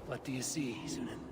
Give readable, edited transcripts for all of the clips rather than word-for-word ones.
What do you see, Sunan?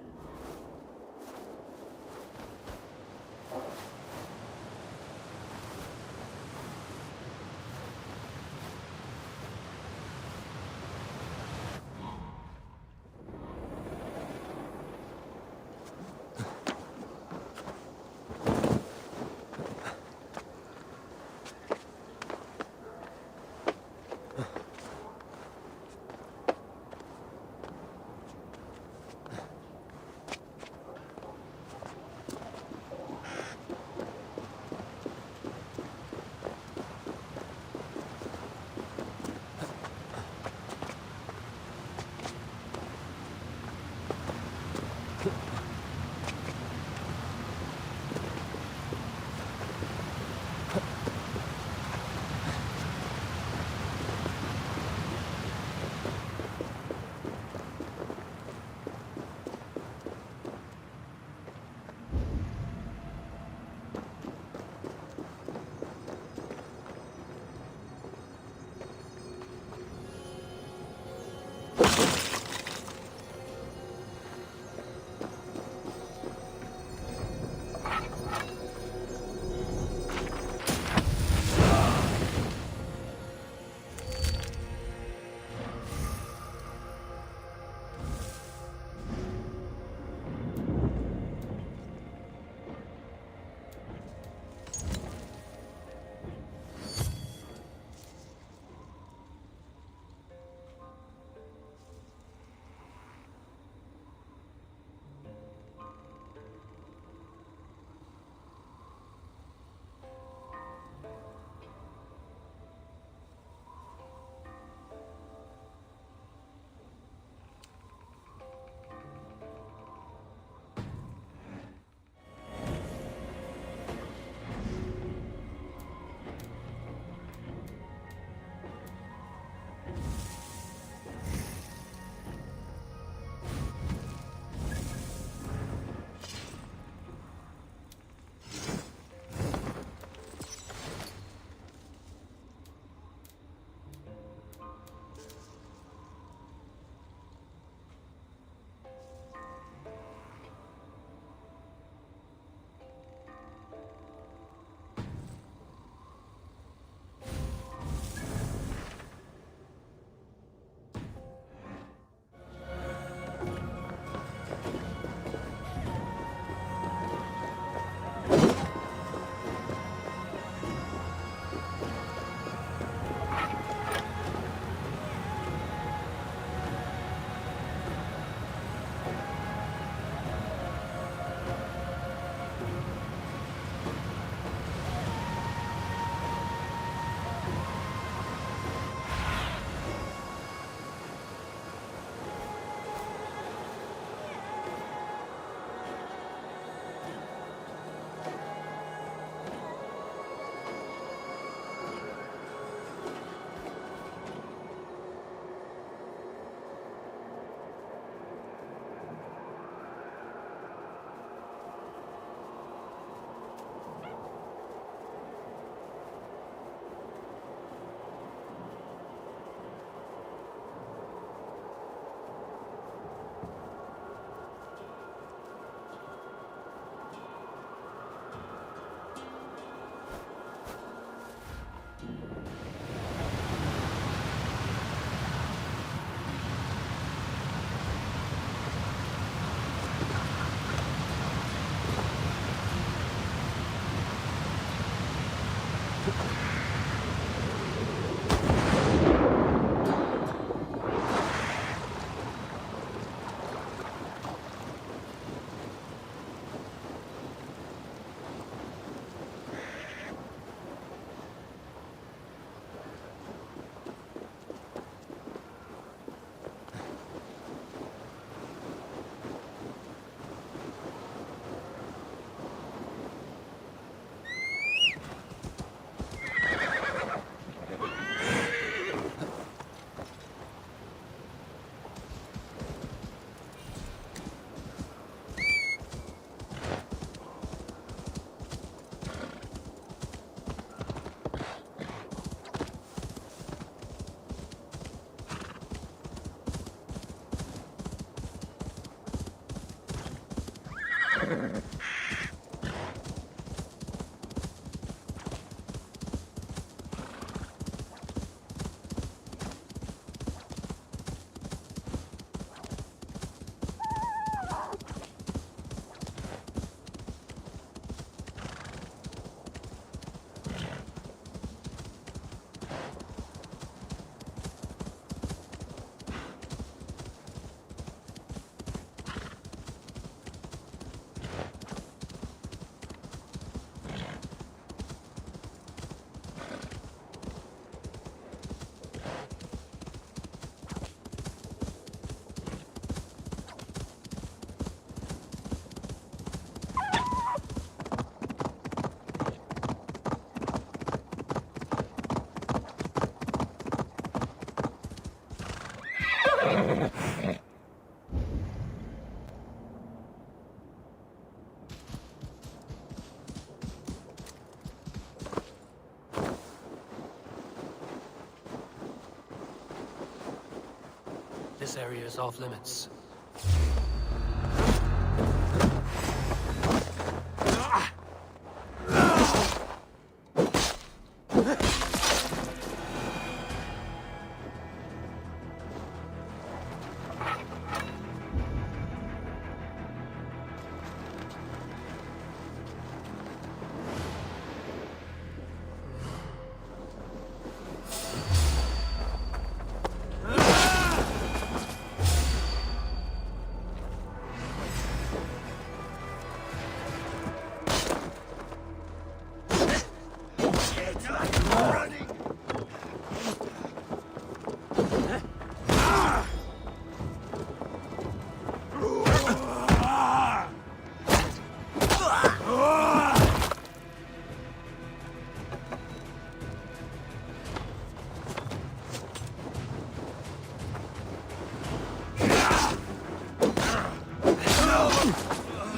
This area is off limits.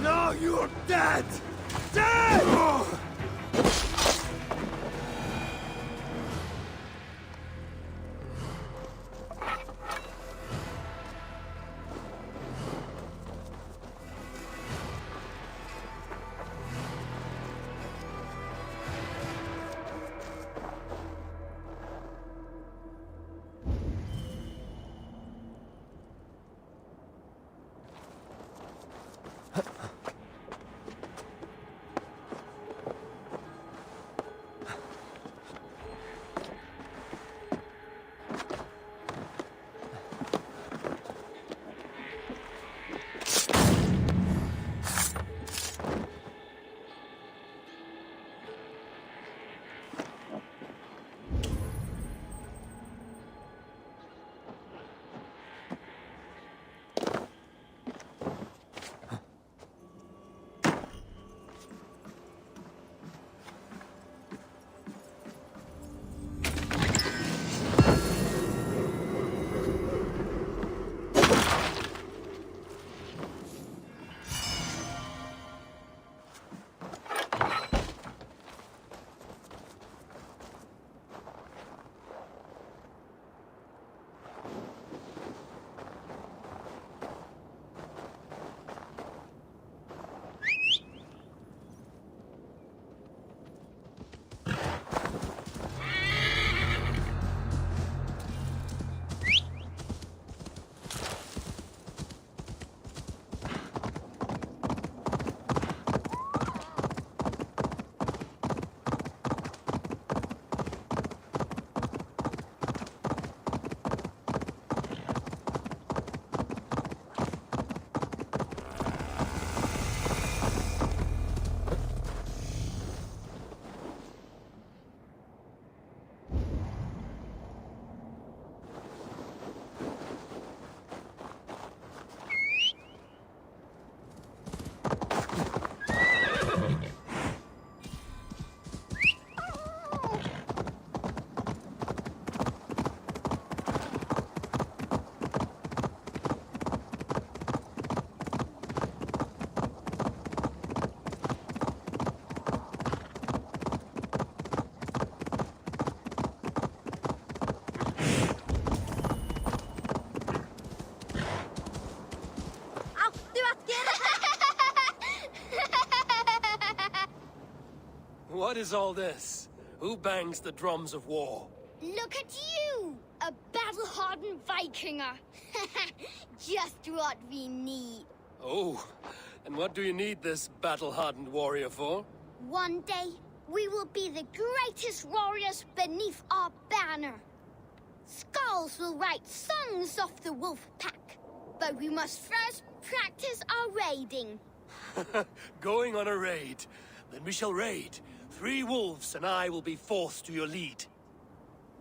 No, you're dead! Dead! What is all this? Who bangs the drums of war? Look at you! A battle-hardened Vikinger! Just what we need. Oh, and what do you need this battle-hardened warrior for? One day, we will be the greatest warriors beneath our banner. Skulls will write songs of the wolf pack. But we must first practice our raiding. Going on a raid. Then we shall raid. 3 wolves and I will be forced to your lead.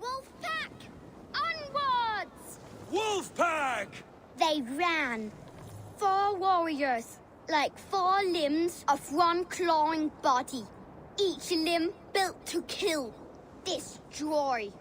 Wolf pack! Onwards! Wolf pack! They ran. 4 warriors, like 4 limbs of one clawing body. Each limb built to kill, destroy.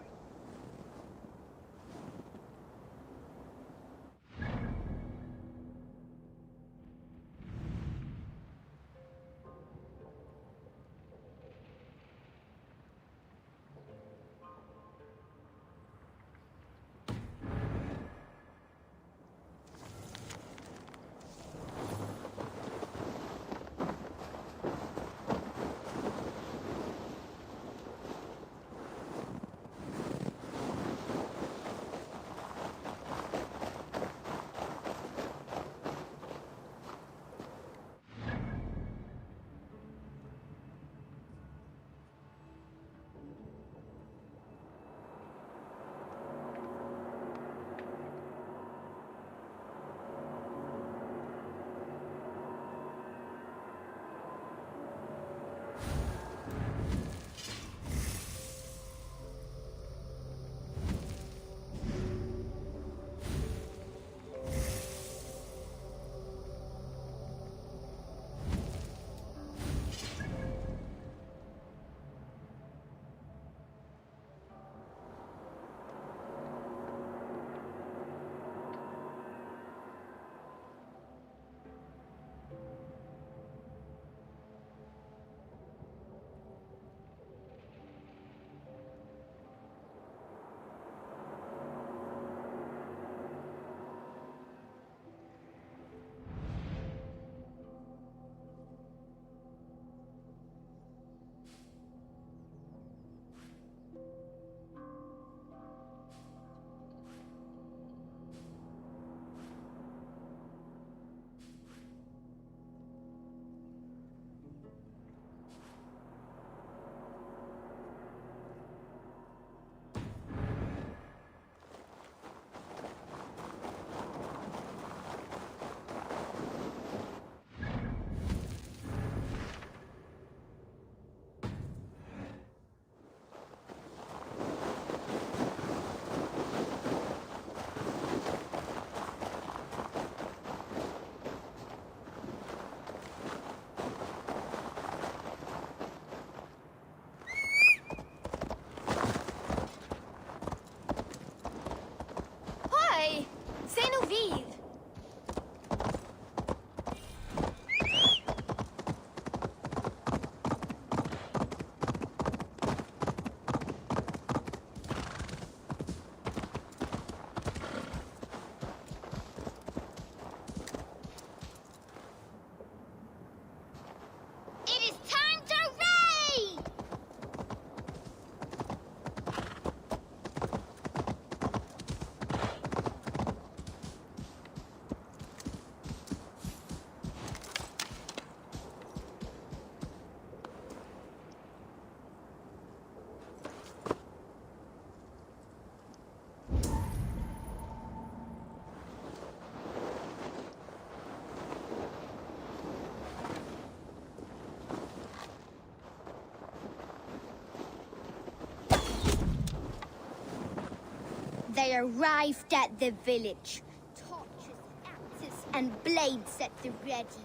They arrived at the village. Torches, axes, and blades at the ready.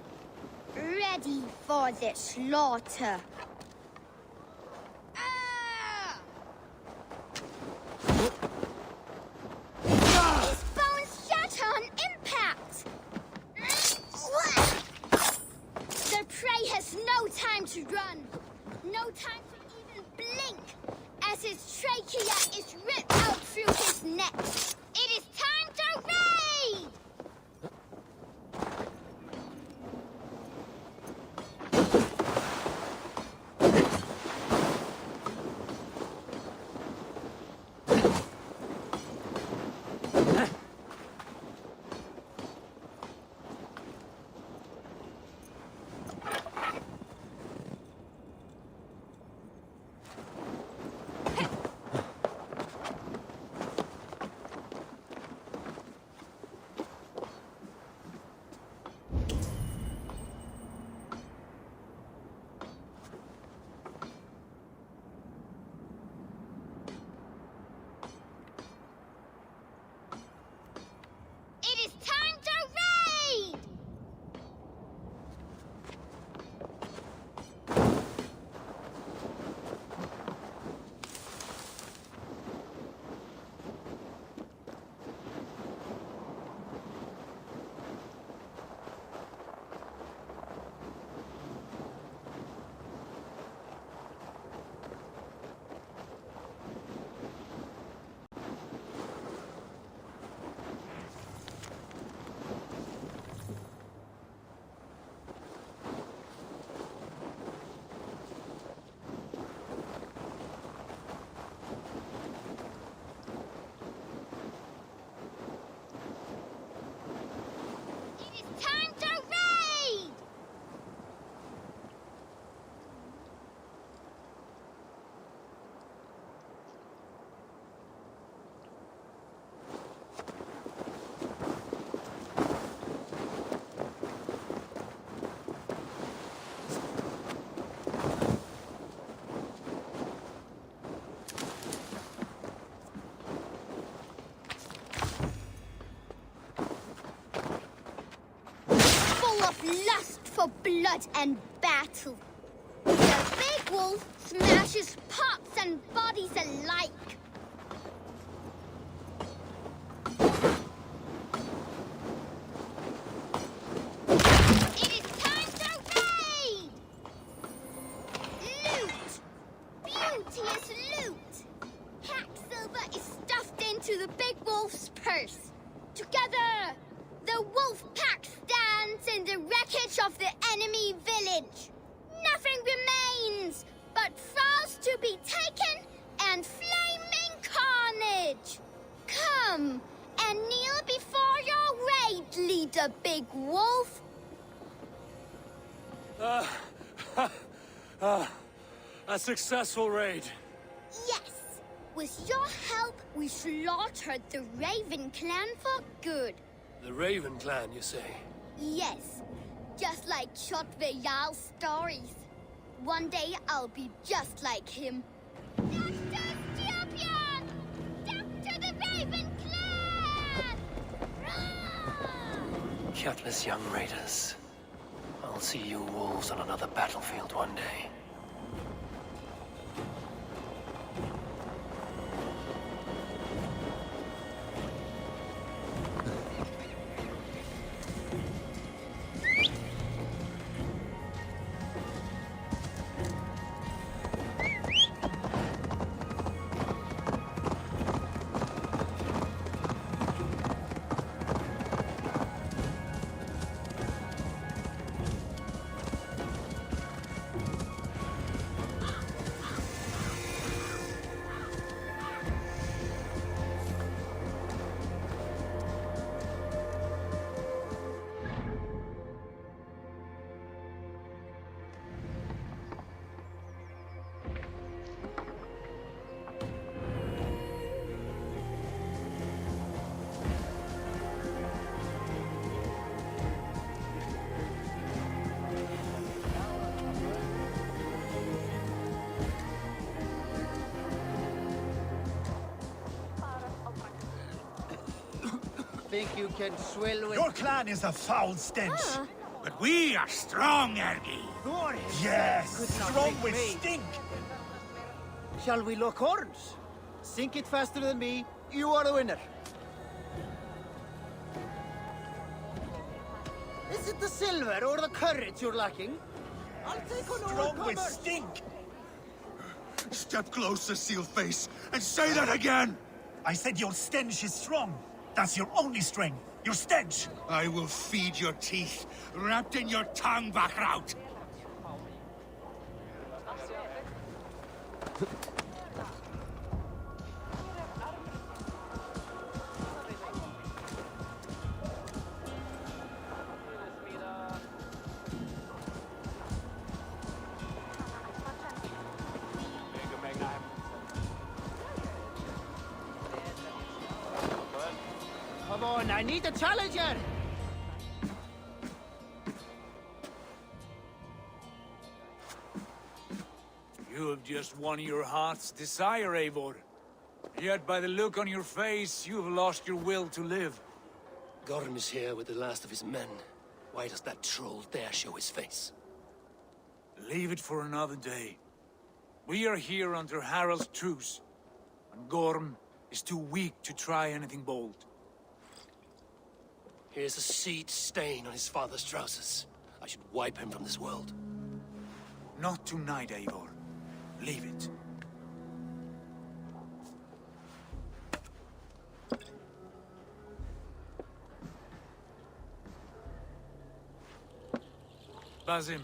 Ready for the slaughter. Ah! His bones shatter on impact. The prey has no time to run. No time to even blink. As his trachea is ripped out through his neck. It is time to raid! It is time to raid! It is time to raid! Full of lust for blood and battle. The big wolf smashes pups and bodies alike. It is time to raid! Loot! Beauteous loot! Hack silver is stuffed into the big wolf's purse. Together, the wolf pack stands in the wreckage of the enemy village. Nothing remains but thralls to be taken and flaming carnage. Come and kneel before your raid leader, Big Wolf. A successful raid. Yes, with your help, we slaughtered the Raven clan for good. The Raven clan, you say? Yes, just like Shot Valhalla's stories. One day I'll be just like him. Dr. Champion! Dr. the Raven clan! Roar! Gutless young raiders. I'll see you wolves on another battlefield one day. think you can swill with... Your clan is a foul stench. But we are strong, Ergi. Thor Yes, could not strong make with me. stink. Shall we lock horns? Sink it faster than me. You are the winner. Is it the silver or the courage you're lacking? I'll take on all Strong with comers. stink. Step closer, Sealface, and say that again! I said your stench is strong. That's your only strength. Your stench. I will feed your teeth, wrapped in your tongue back out. Come on, I need a challenger! You have just won your heart's desire, Eivor. Yet by the look on your face, you have lost your will to live. Gorm is here with the last of his men. Why does that troll dare show his face? Leave it for another day. We are here under Harald's truce, and Gorm is too weak to try anything bold. Here's a seed stain on his father's trousers. I should wipe him from this world. Not tonight, Eivor. Leave it. Basim,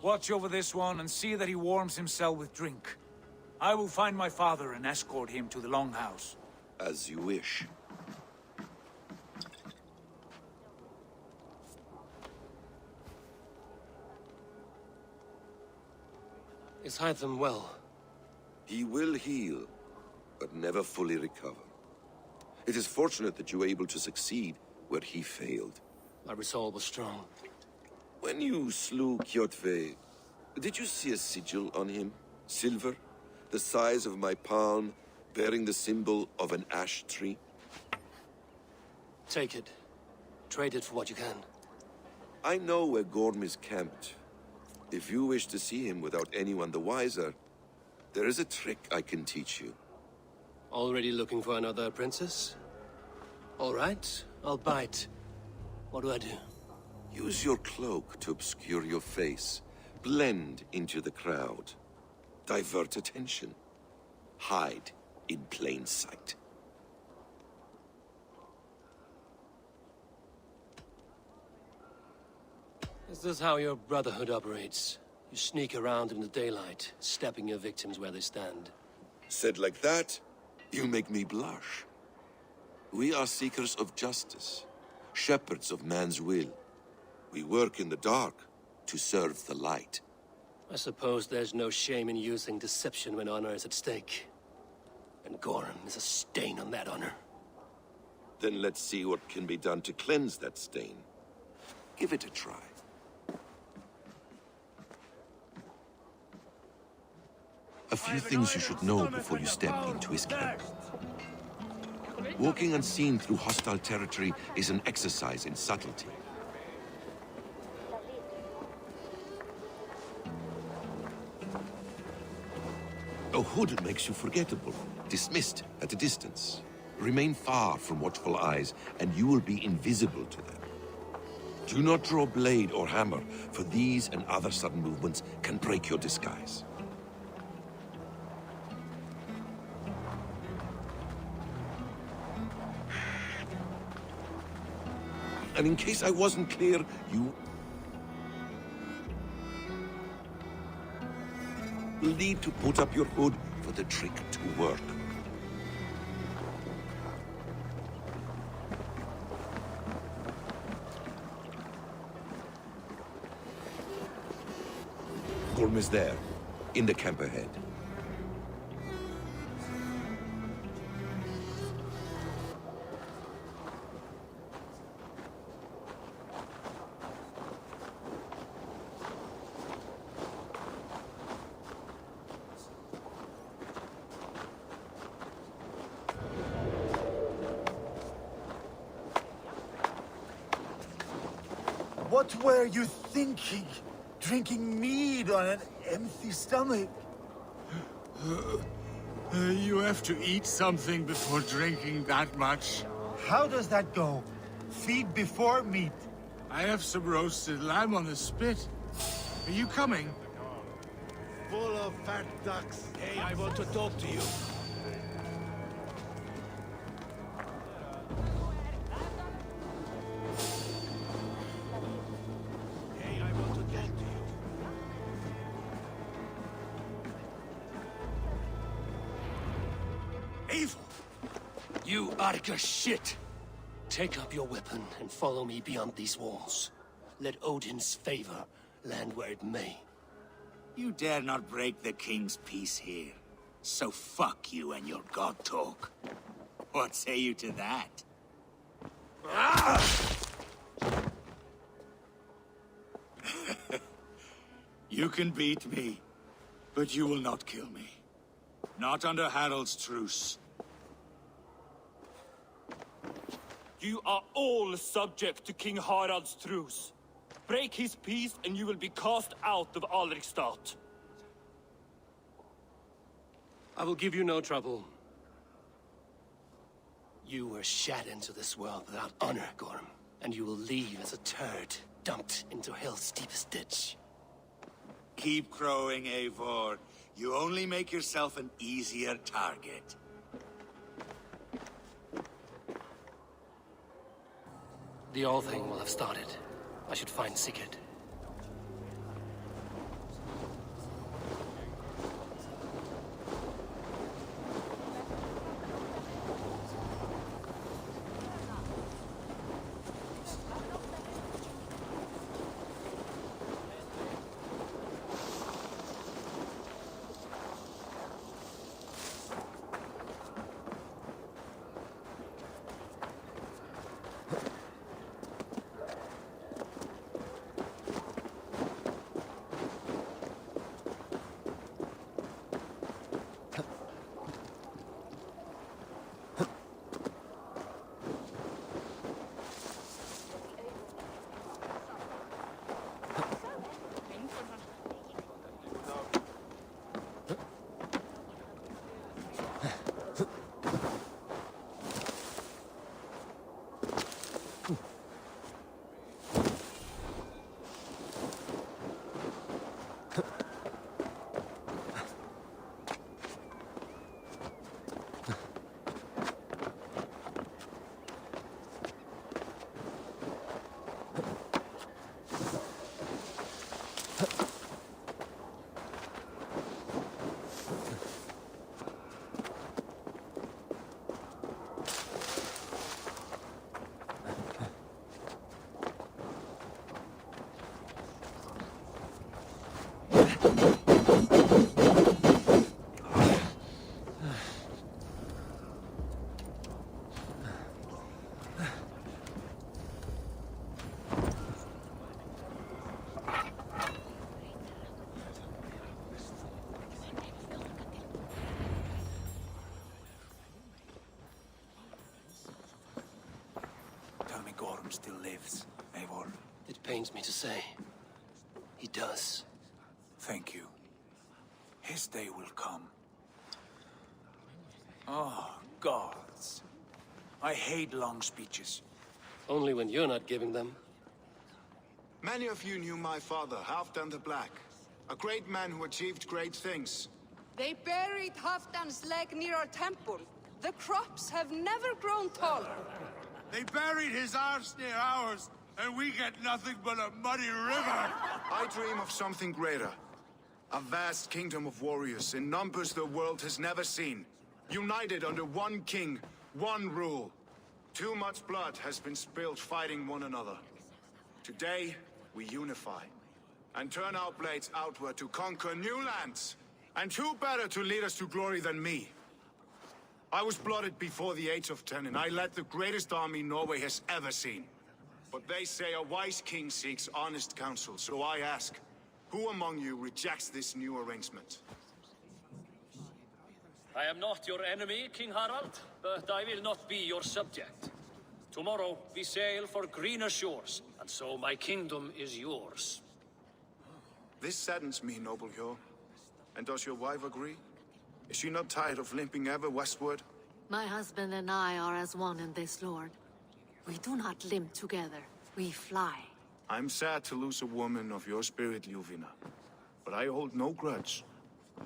watch over this one and see that he warms himself with drink. I will find my father and escort him to the Longhouse. As you wish. Is Hytham well? He will heal, but never fully recover. It is fortunate that you were able to succeed where he failed. My resolve was strong. When you slew Kjotve, did you see a sigil on him? Silver, the size of my palm, bearing the symbol of an ash tree? Take it. Trade it for what you can. I know where Gorm is camped. If you wish to see him without anyone the wiser, there is a trick I can teach you. Already looking for another princess? All right, I'll bite. What do I do? Use your cloak to obscure your face. Blend into the crowd. Divert attention. Hide in plain sight. Is this how your Brotherhood operates? You sneak around in the daylight, stepping your victims where they stand. Said like that, you make me blush. We are seekers of justice, shepherds of man's will. We work in the dark to serve the light. I suppose there's no shame in using deception when honor is at stake. And Gorm is a stain on that honor. Then let's see what can be done to cleanse that stain. Give it a try. A few things you should know before you step into his camp. Walking unseen through hostile territory is an exercise in subtlety. A hood makes you forgettable, dismissed at a distance. Remain far from watchful eyes, and you will be invisible to them. Do not draw blade or hammer, for these and other sudden movements can break your disguise. And in case I wasn't clear, you will need to put up your hood for the trick to work. Gorm is there, in the camp ahead. What were you thinking? Drinking mead on an empty stomach? You have to eat something before drinking that much. How does that go? Feed before meat. I have some roasted lamb on the spit. Are you coming? Full of fat ducks. Hey, I want to talk to you. Hey, I want to talk to you. Evil! You Arca shit! Take up your weapon and follow me beyond these walls. Let Odin's favor land where it may. You dare not break the king's peace here. So fuck you and your god talk. What say you to that? You can beat me, but you will not kill me. Not under Harald's truce. You are all subject to King Harald's truce. Break his peace and you will be cast out of Alrikstad. I will give you no trouble. You were shat into this world without honor, Gorm. And you will leave as a turd, dumped into hell's deepest ditch. Keep crowing, Eivor. You only make yourself an easier target. The All Thing will have started. I should find Sigurd. Gorm still lives, Eivor. It pains me to say. He does. Thank you. His day will come. Oh, gods. I hate long speeches. Only when you're not giving them. Many of you knew my father, Halfdan the Black. A great man who achieved great things. They buried Halfdan's leg near our temple. The crops have never grown taller. They buried his arse near ours, and we get nothing but a muddy river. I dream of something greater. A vast kingdom of warriors in numbers the world has never seen. United under one king, one rule. Too much blood has been spilled fighting one another. Today, we unify. And turn our blades outward to conquer new lands. And who better to lead us to glory than me? I was blooded before the age of 10, and I led the greatest army Norway has ever seen. But they say a wise king seeks honest counsel, so I ask, who among you rejects this new arrangement? I am not your enemy, King Harald, but I will not be your subject. Tomorrow we sail for greener shores, and so my kingdom is yours. This saddens me, noble Hjor. And does your wife agree? Is she not tired of limping ever westward? My husband and I are as one in this, Lord. We do not limp together. We fly. I'm sad to lose a woman of your spirit, Ljuvina. But I hold no grudge.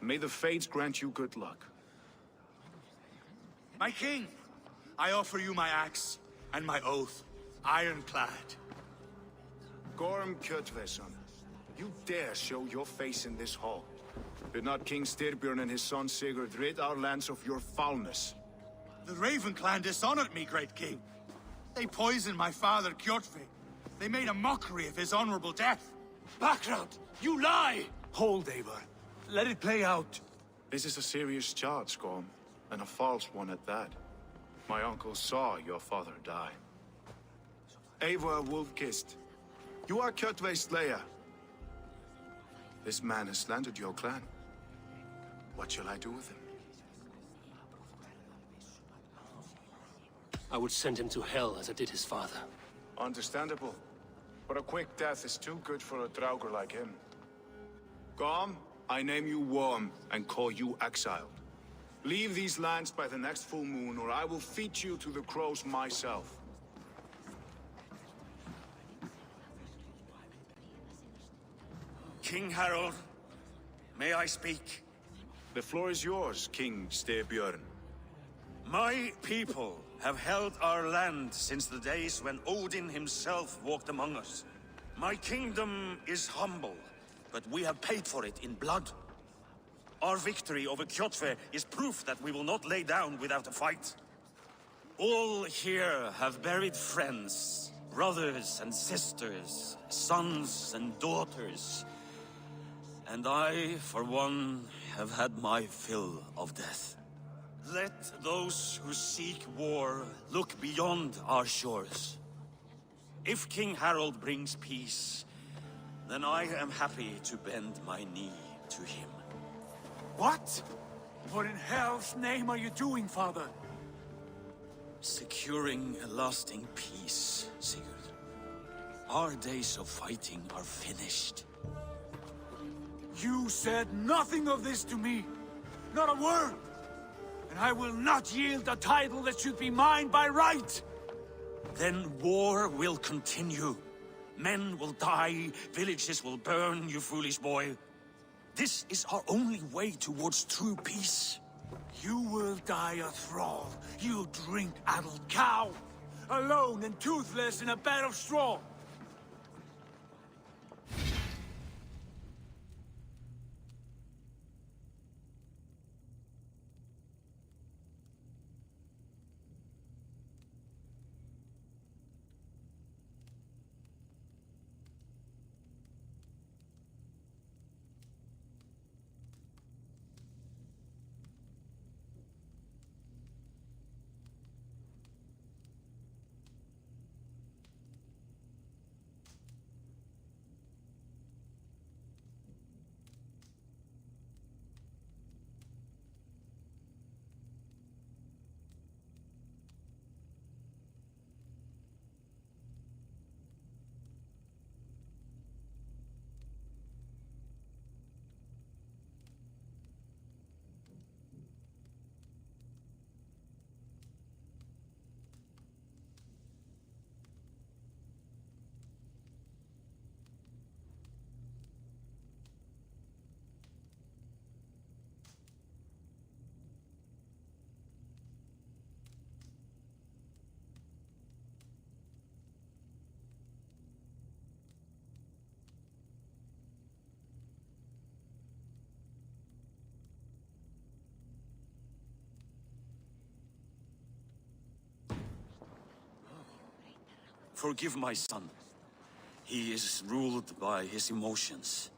May the fates grant you good luck. My king, I offer you my axe and my oath, ironclad. Gorm Kjotveson, you dare show your face in this hall. Did not King Styrbjörn and his son Sigurd rid our lands of your foulness? The Raven clan dishonored me, great king. They poisoned my father, Kjotve. They made a mockery of his honorable death. Background! You lie! Hold, Eivor. Let it play out. This is a serious charge, Gorm, and a false one at that. My uncle saw your father die. Eivor Wolf-Kissed, you are Kjotve's slayer. This man has slandered your clan. What shall I do with him? I would send him to hell as I did his father. Understandable. But a quick death is too good for a Draugr like him. Gorm, I name you Worm and call you exiled. Leave these lands by the next full moon, or I will feed you to the crows myself. King Harold, may I speak? The floor is yours, King Styrbjörn. My people have held our land since the days when Odin himself walked among us. My kingdom is humble, but we have paid for it in blood. Our victory over Kjotve is proof that we will not lay down without a fight. All here have buried friends, brothers and sisters, sons and daughters. And I, for one, have had my fill of death. Let those who seek war look beyond our shores. If King Harold brings peace, then I am happy to bend my knee to him. What? What in hell's name are you doing, father? Securing a lasting peace, Sigurd. Our days of fighting are finished. You said nothing of this to me. Not a word. And I will not yield a title that should be mine by right. Then war will continue. Men will die, villages will burn, you foolish boy. This is our only way towards true peace. You will die a thrall, you drink-addled cow. Alone and toothless in a bed of straw. Forgive my son. He is ruled by his emotions.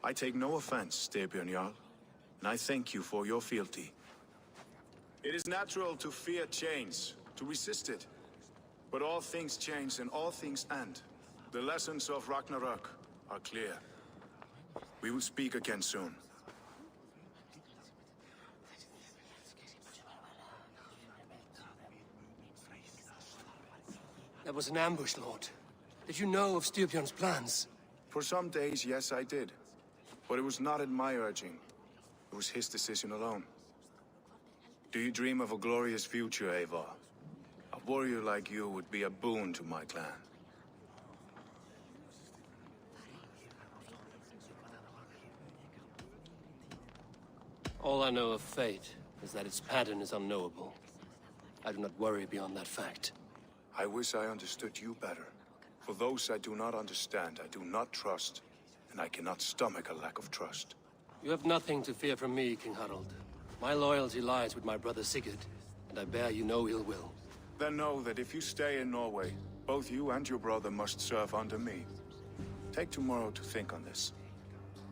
I take no offense, Styrbjörn Jarl, and I thank you for your fealty. It is natural to fear change, to resist it. But all things change and all things end. The lessons of Ragnarok are clear. We will speak again soon. That was an ambush, Lord. Did you know of Styrbjörn's plans? For some days, yes, I did. But it was not at my urging. It was his decision alone. Do you dream of a glorious future, Eivor? A warrior like you would be a boon to my clan. All I know of fate is that its pattern is unknowable. I do not worry beyond that fact. I wish I understood you better. For those I do not understand, I do not trust, and I cannot stomach a lack of trust. You have nothing to fear from me, King Harald. My loyalty lies with my brother Sigurd, and I bear you no ill will. Then know that if you stay in Norway, both you and your brother must serve under me. Take tomorrow to think on this.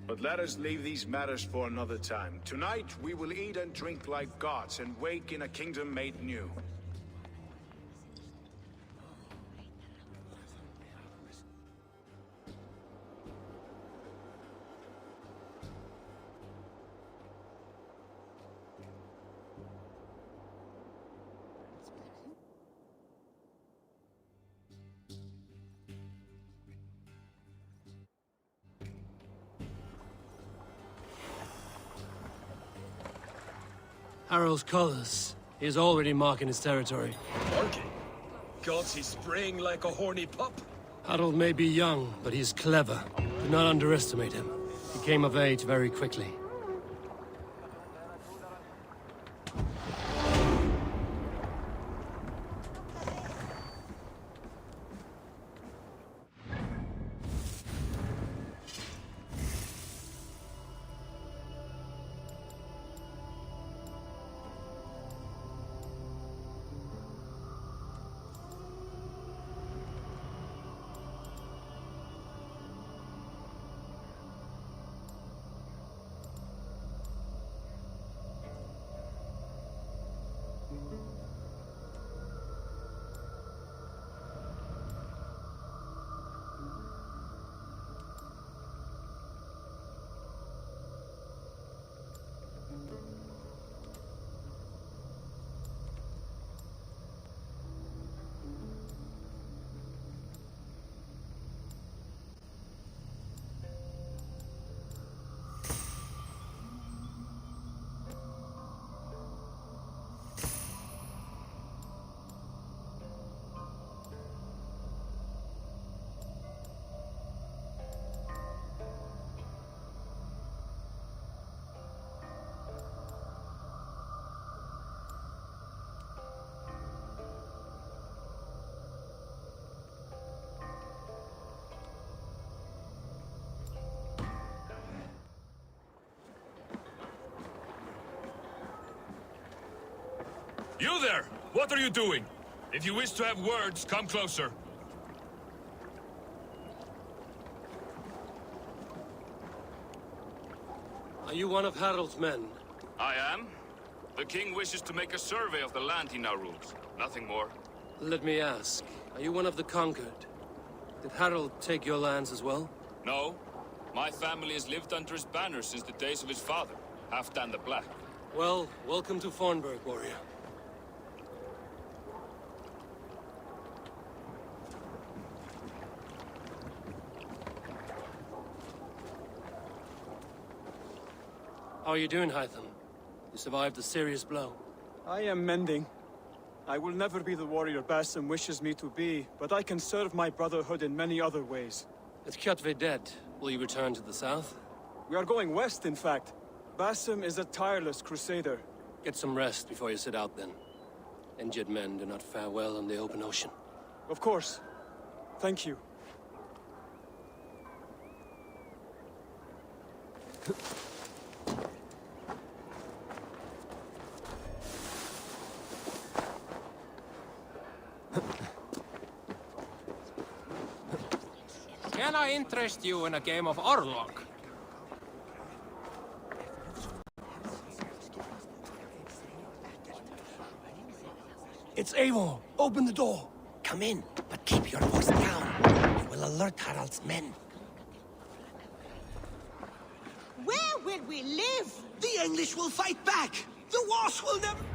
But let us leave these matters for another time. Tonight, we will eat and drink like gods and wake in a kingdom made new. Harald's colors. He is already marking his territory. Marking? Gods, he's spraying like a horny pup. Harald may be young, but he's clever. Do not underestimate him. He came of age very quickly. You there! What are you doing? If you wish to have words, come closer. Are you one of Harald's men? I am. The king wishes to make a survey of the land he now rules. Nothing more. Let me ask, are you one of the conquered? Did Harald take your lands as well? No. My family has lived under his banner since the days of his father, Halfdan the Black. Well, welcome to Fornburg, warrior. How are you doing, Hytham? You survived a serious blow. I am mending. I will never be the warrior Basim wishes me to be, but I can serve my brotherhood in many other ways. With Kjotve dead, will you return to the south? We are going west, in fact. Basim is a tireless crusader. Get some rest before you set out, then. Injured men do not fare well on the open ocean. Of course. Thank you. Can I interest you in a game of Orlog? It's Eivor! Open the door! Come in, but keep your voice down. You will alert Harald's men. Where will we live? The English will fight back! The wars will never...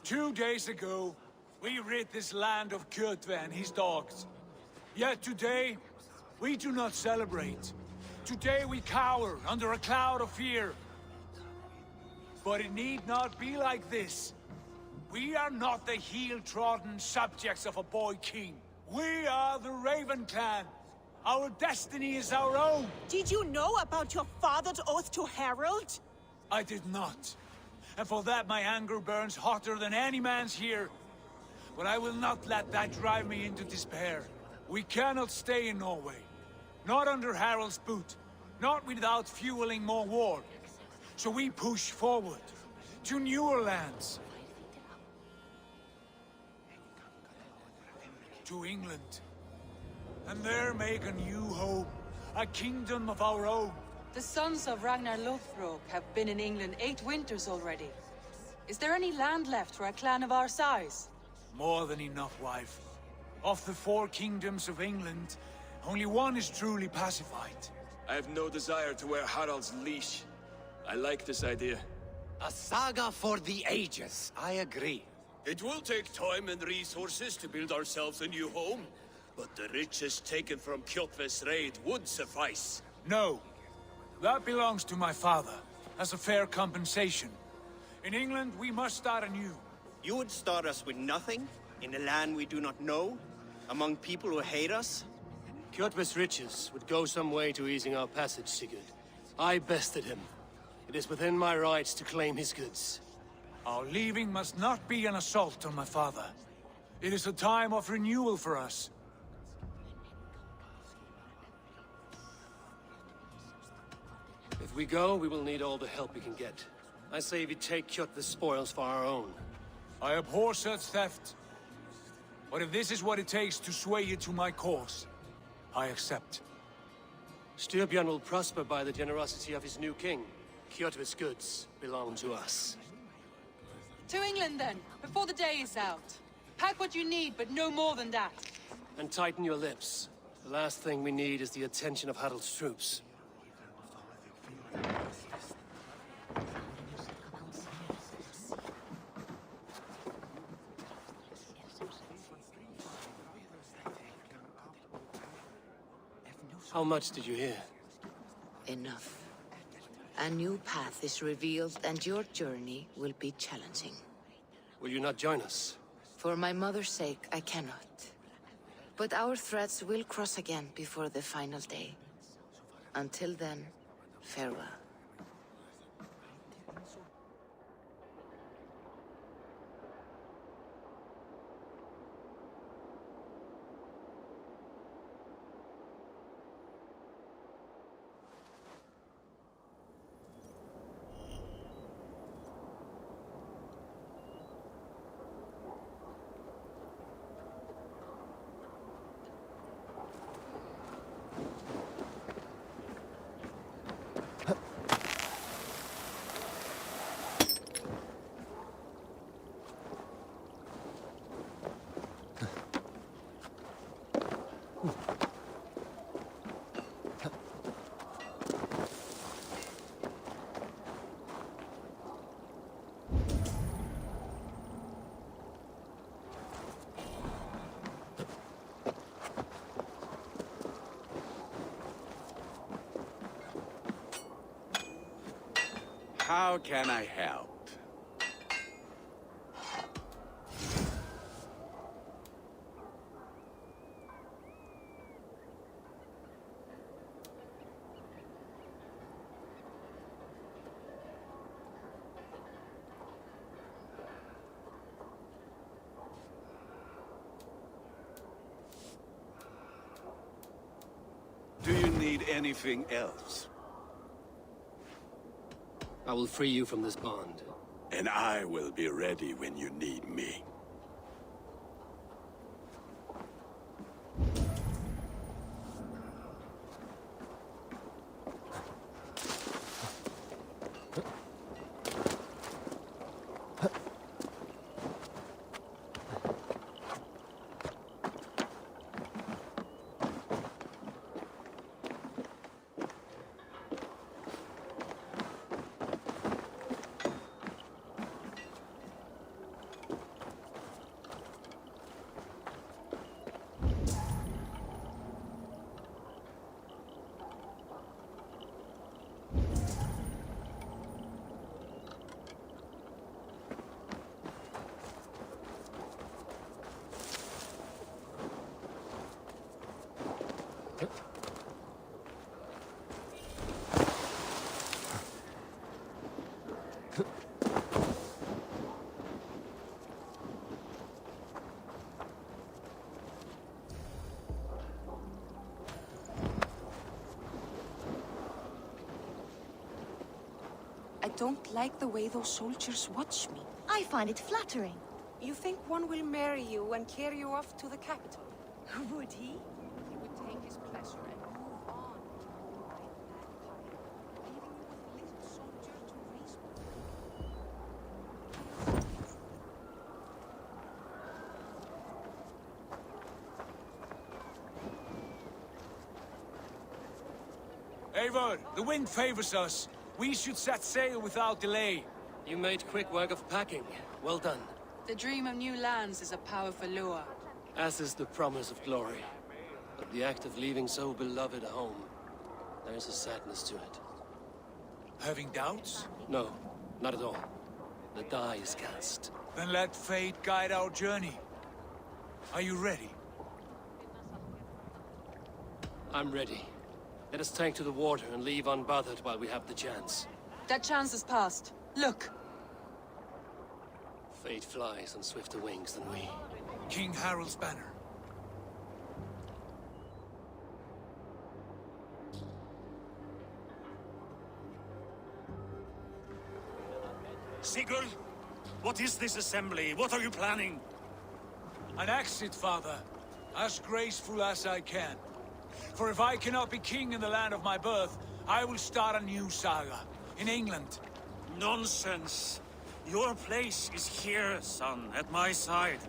2 days ago, we rid this land of Kjotve and his dogs. Yet today, we do not celebrate. Today we cower under a cloud of fear. But it need not be like this. We are not the heel-trodden subjects of a boy king. We are the Raven Clan. Our destiny is our own. Did you know about your father's oath to Harold? I did not. And for that my anger burns hotter than any man's here. But I will not let that drive me into despair. We cannot stay in Norway. Not under Harald's boot. Not without fueling more war. So we push forward. To newer lands. To England. And there make a new home. A kingdom of our own. The sons of Ragnar Lothbrok have been in England 8 winters already. Is there any land left for a clan of our size? More than enough, wife. Of the 4 kingdoms of England, only one is truly pacified. I have no desire to wear Harald's leash. I like this idea. A saga for the ages, I agree. It will take time and resources to build ourselves a new home, but the riches taken from Kjotve's raid would suffice. No. That belongs to my father, as a fair compensation. In England, we must start anew. You would start us with nothing? In a land we do not know? Among people who hate us? Kjotve's riches would go some way to easing our passage, Sigurd. I bested him. It is within my rights to claim his goods. Our leaving must not be an assault on my father. It is a time of renewal for us. If we go, we will need all the help we can get. I say we take Kjotve's spoils for our own. I abhor such theft. But if this is what it takes to sway you to my cause, I accept. Styrbjörn will prosper by the generosity of his new king. Kjotve's goods belong to us. To England then, before the day is out. Pack what you need, but no more than that. And tighten your lips. The last thing we need is the attention of Harald's troops. How much did you hear? Enough. A new path is revealed, and your journey will be challenging. Will you not join us? For my mother's sake, I cannot. But our threads will cross again before the final day. Until then, farewell. How can I help? Do you need anything else? I will free you from this bond. And I will be ready when you need me. I don't like the way those soldiers watch me. I find it flattering. You think one will marry you and carry you off to the capital? Would he? He would take his pleasure and move on. Leaving you with a little soldier to raise Eivor, the wind favors us. We should set sail without delay. You made quick work of packing. Well done. The dream of new lands is a powerful lure. As is the promise of glory. But the act of leaving so beloved a home, there's a sadness to it. Having doubts? No, not at all. The die is cast. Then let fate guide our journey. Are you ready? I'm ready. Let us tank to the water and leave unbothered while we have the chance. That chance is past. Look! Fate flies on swifter wings than we. King Harald's banner. Sigurd, what is this assembly? What are you planning? An exit, father. As graceful as I can. For if I cannot be king in the land of my birth, I will start a new saga. In England. Nonsense. Your place is here, son, at my side.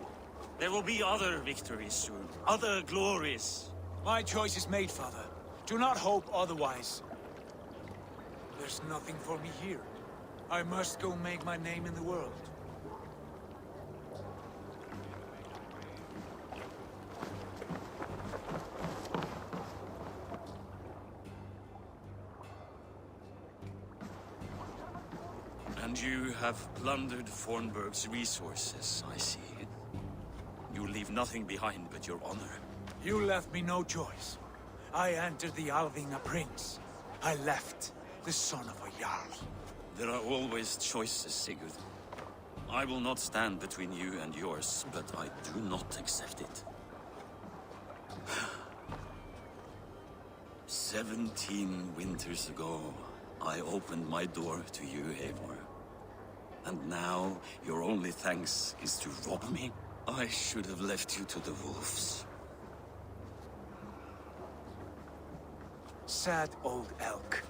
There will be other victories soon. Other glories. My choice is made, father. Do not hope otherwise. There's nothing for me here. I must go make my name in the world. And you have plundered Fornburg's resources, I see. You leave nothing behind but your honor. You left me no choice. I entered the Alving a prince. I left the son of a Jarl. There are always choices, Sigurd. I will not stand between you and yours, but I do not accept it. 17 winters ago, I opened my door to you, Eivor. And now, your only thanks is to rob me? I should have left you to the wolves. Sad old elk.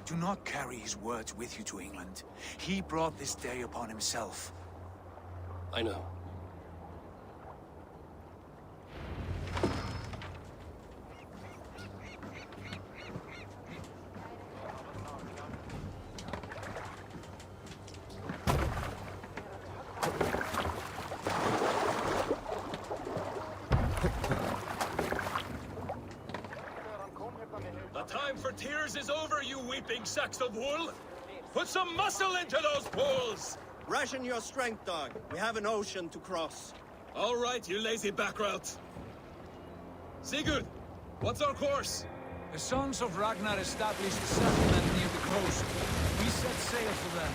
Do not carry his words with you to England. He brought this day upon himself. I know. The time for tears is over, you weeping sacks of wool! Put some muscle into those poles! Ration your strength, dog. We have an ocean to cross. All right, you lazy backrout. Sigurd, what's our course? The sons of Ragnar established a settlement near the coast. We set sail for them.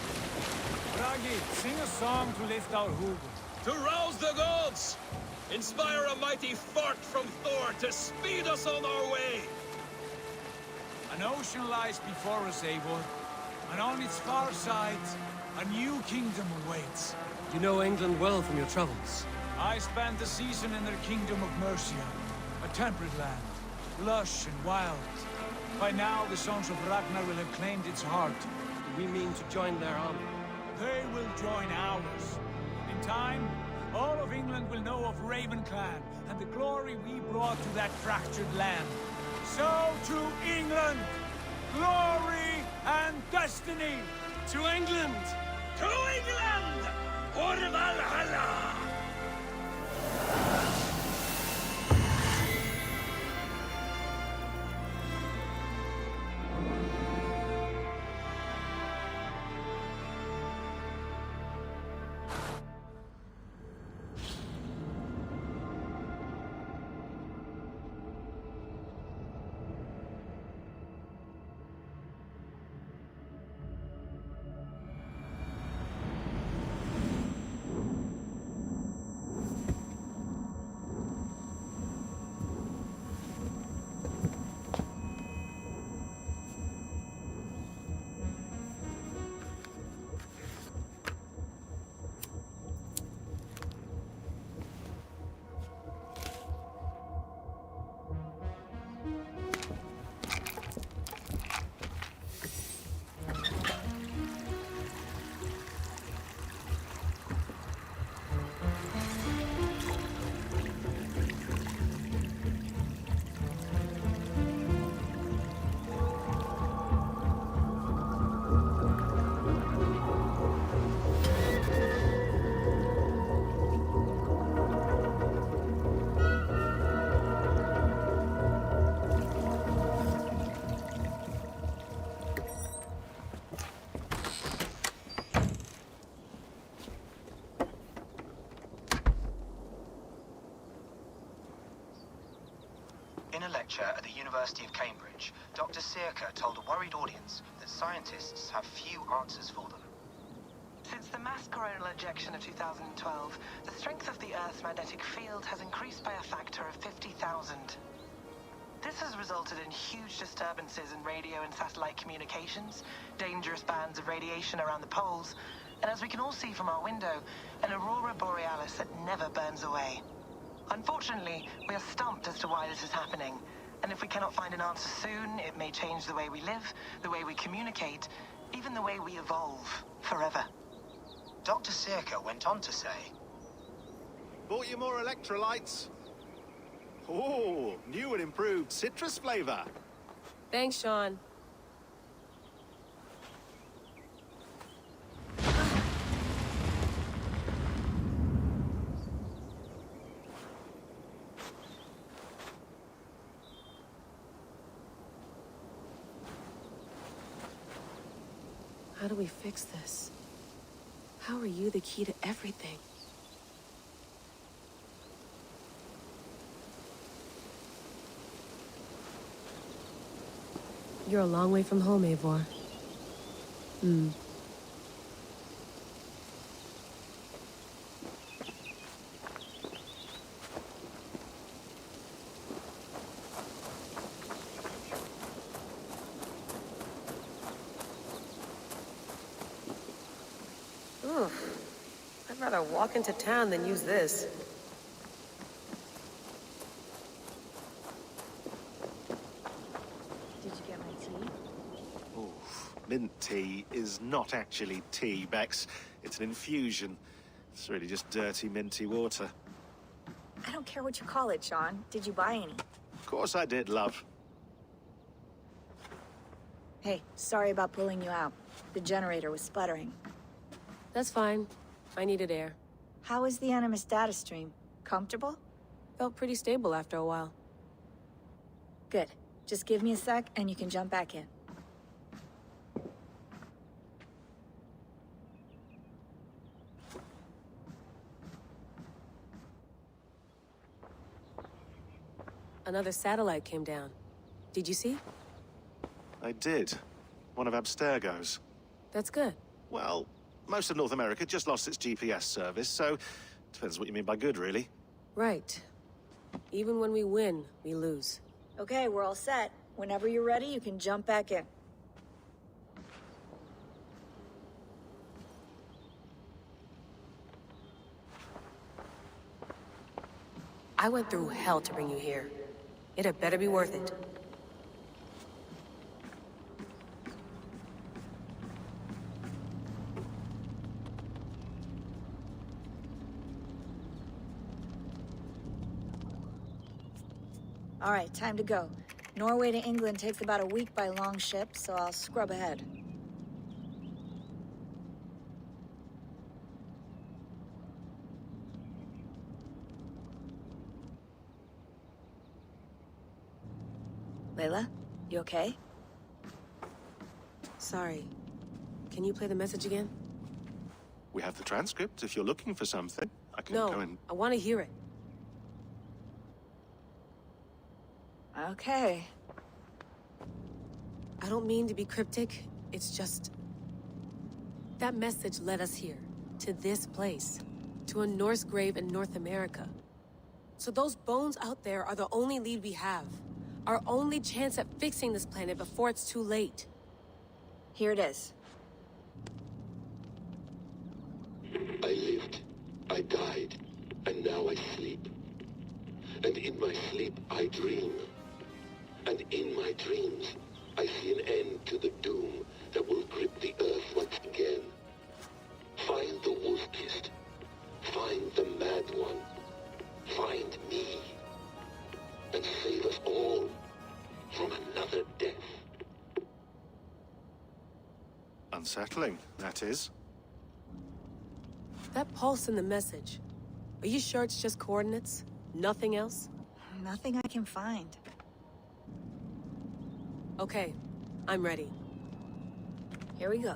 Bragi, sing a song to lift our hoof. To rouse the gods! Inspire a mighty fart from Thor to speed us on our way! An ocean lies before us, Eivor. And on its far side, a new kingdom awaits. You know England well from your travels. I spent a season in their kingdom of Mercia. A temperate land, lush and wild. By now, the sons of Ragnar will have claimed its heart. We mean to join their army. They will join ours. In time, all of England will know of Ravenclan and the glory we brought to that fractured land. So to England! Glory and destiny! To England! To England! For Valhalla! In a lecture at the University of Cambridge, Dr. Circa told a worried audience that scientists have few answers for them. Since the mass coronal ejection of 2012, the strength of the Earth's magnetic field has increased by a factor of 50,000. This has resulted in huge disturbances in radio and satellite communications, dangerous bands of radiation around the poles, and as we can all see from our window, an aurora borealis that never burns away. Unfortunately, we are stumped as to why this is happening, and if we cannot find an answer soon, it may change the way we live, the way we communicate, even the way we evolve, forever. Dr. Circa went on to say, Bought you more electrolytes? Oh, new and improved citrus flavor. Thanks, Sean. How do we fix this? How are you the key to everything? You're a long way from home, Eivor. I'd rather walk into town than use this. Did you get my tea? Oof. Mint tea is not actually tea, Bex. It's an infusion. It's really just dirty, minty water. I don't care what you call it, Sean. Did you buy any? Of course I did, love. Hey, sorry about pulling you out. The generator was sputtering. That's fine. I needed air. How is the Animus data stream? Comfortable? Felt pretty stable after a while. Good. Just give me a sec and you can jump back in. Another satellite came down. Did you see? I did. One of Abstergo's. That's good. Well, most of North America just lost its GPS service, so depends what you mean by good, really. Right. Even when we win, we lose. Okay, we're all set. Whenever you're ready, you can jump back in. I went through hell to bring you here. It had better be worth it. All right, time to go. Norway to England takes about a week by long ship, so I'll scrub ahead. Layla, you okay? Sorry. Can you play the message again? We have the transcript. If you're looking for something, I can go and... No, I want to hear it. Okay. I don't mean to be cryptic. It's just... that message led us here. To this place. To a Norse grave in North America. So those bones out there are the only lead we have. Our only chance at fixing this planet before it's too late. Here it is. I lived, I died, and now I sleep. And in my sleep I dream. And in my dreams, I see an end to the doom that will grip the earth once again. Find the wolf-kissed. Find the mad one. Find me. And save us all from another death. Unsettling, that is. That pulse in the message. Are you sure it's just coordinates? Nothing else? Nothing I can find. Okay, I'm ready. Here we go.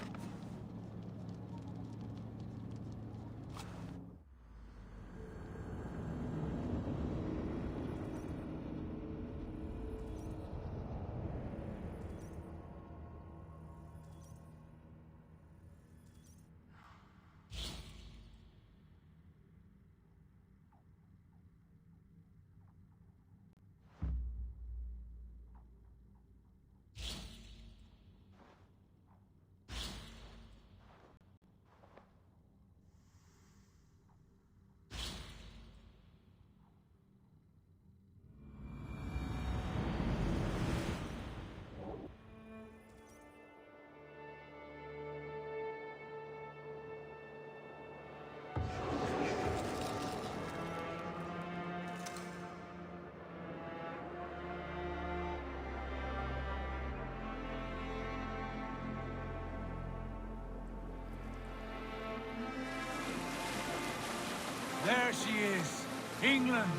There she is. England,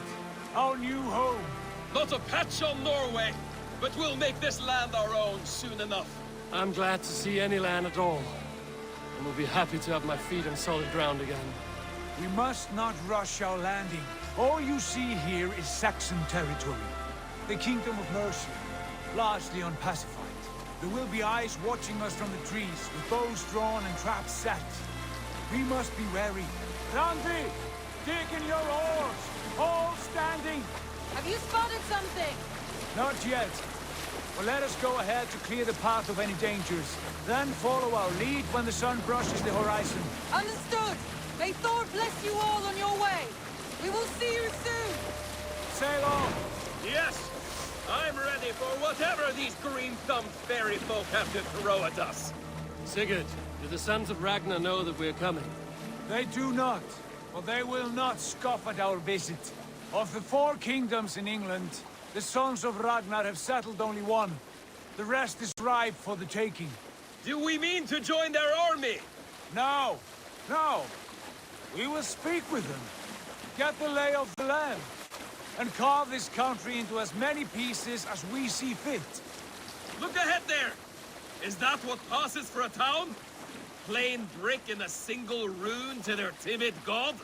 our new home. Not a patch on Norway, but we'll make this land our own soon enough. I'm glad to see any land at all. And will be happy to have my feet on solid ground again. We must not rush our landing. All you see here is Saxon territory. The Kingdom of Mercia, largely unpacified. There will be eyes watching us from the trees, with bows drawn and traps set. We must be wary. Randi, dig in your oars! All standing! Have you spotted something? Not yet. But let us go ahead to clear the path of any dangers. Then follow our lead when the sun brushes the horizon. Understood! May Thor bless you all on your way! We will see you soon! Sail on! Yes! I'm ready for whatever these green-thumbed fairy folk have to throw at us. Sigurd, do the sons of Ragnar know that we're coming? They do not, but they will not scoff at our visit. Of the 4 kingdoms in England, the sons of Ragnar have settled only one. The rest is ripe for the taking. Do we mean to join their army? No, no. We will speak with them, get the lay of the land, and carve this country into as many pieces as we see fit. Look ahead there! Is that what passes for a town? Plain brick in a single rune to their timid god?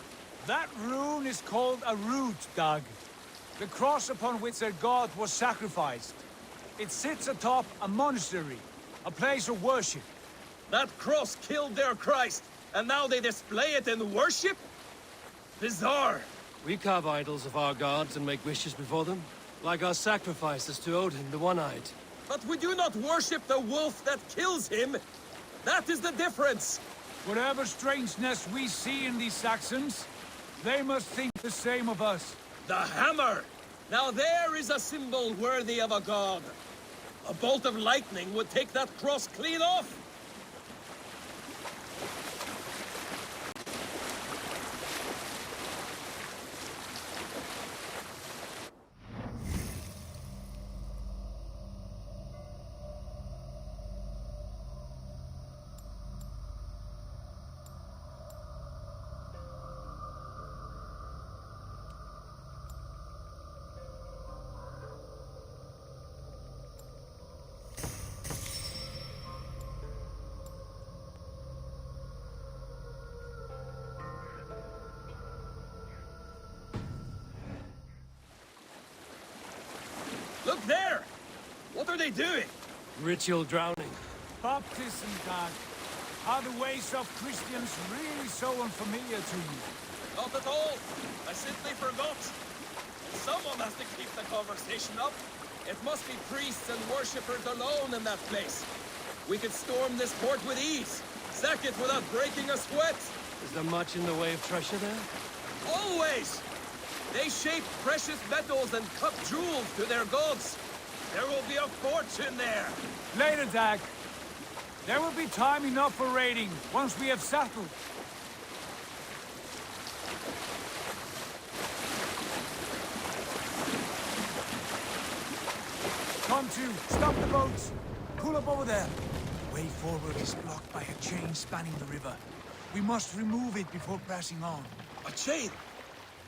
That rune is called a root, Dag. The cross upon which their god was sacrificed. It sits atop a monastery, a place of worship. That cross killed their Christ, and now they display it in worship? Bizarre. We carve idols of our gods and make wishes before them, like our sacrifices to Odin, the One-Eyed. But we do not worship the wolf that kills him. That is the difference. Whatever strangeness we see in these Saxons, they must think the same of us. The hammer! Now there is a symbol worthy of a god. A bolt of lightning would take that cross clean off. Look there! What are they doing? Ritual drowning. Baptism, Dag. Are the ways of Christians really so unfamiliar to you? Not at all. I simply forgot. Someone has to keep the conversation up. It must be priests and worshippers alone in that place. We could storm this port with ease. Sack it without breaking a sweat. Is there much in the way of treasure there? Always! They shape precious metals and cut jewels to their gods. There will be a fortune there. Later, Dag. There will be time enough for raiding, once we have settled. Come to, stop the boats. Pull up over there. The way forward is blocked by a chain spanning the river. We must remove it before pressing on. A chain?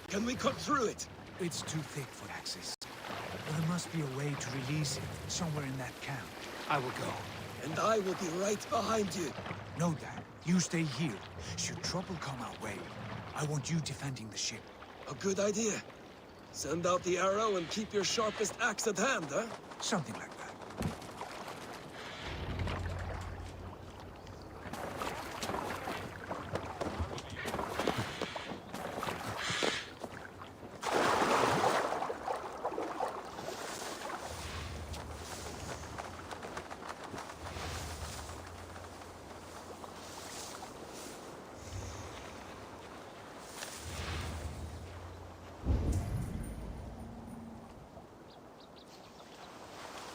Can we cut through it? It's too thick for access. But there must be a way to release it, somewhere in that camp. I will go. And I will be right behind you. No, Dad. You stay here. Should trouble come our way, I want you defending the ship. A good idea. Send out the arrow and keep your sharpest axe at hand, huh? Something like that.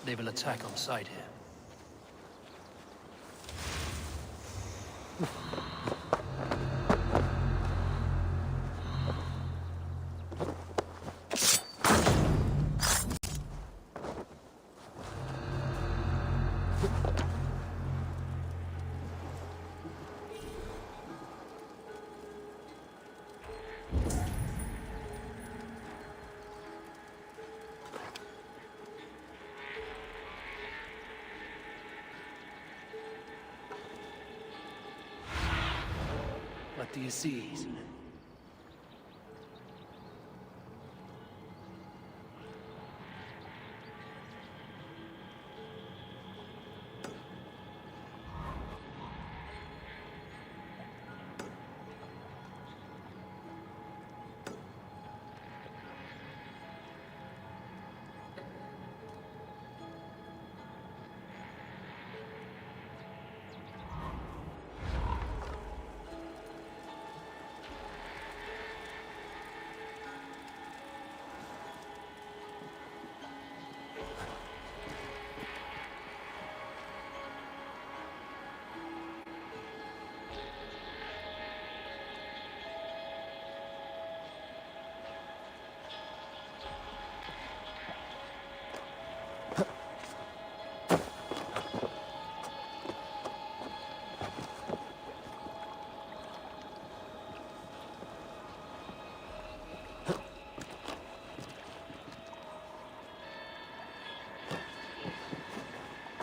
They will attack on sight here. mercy of seas.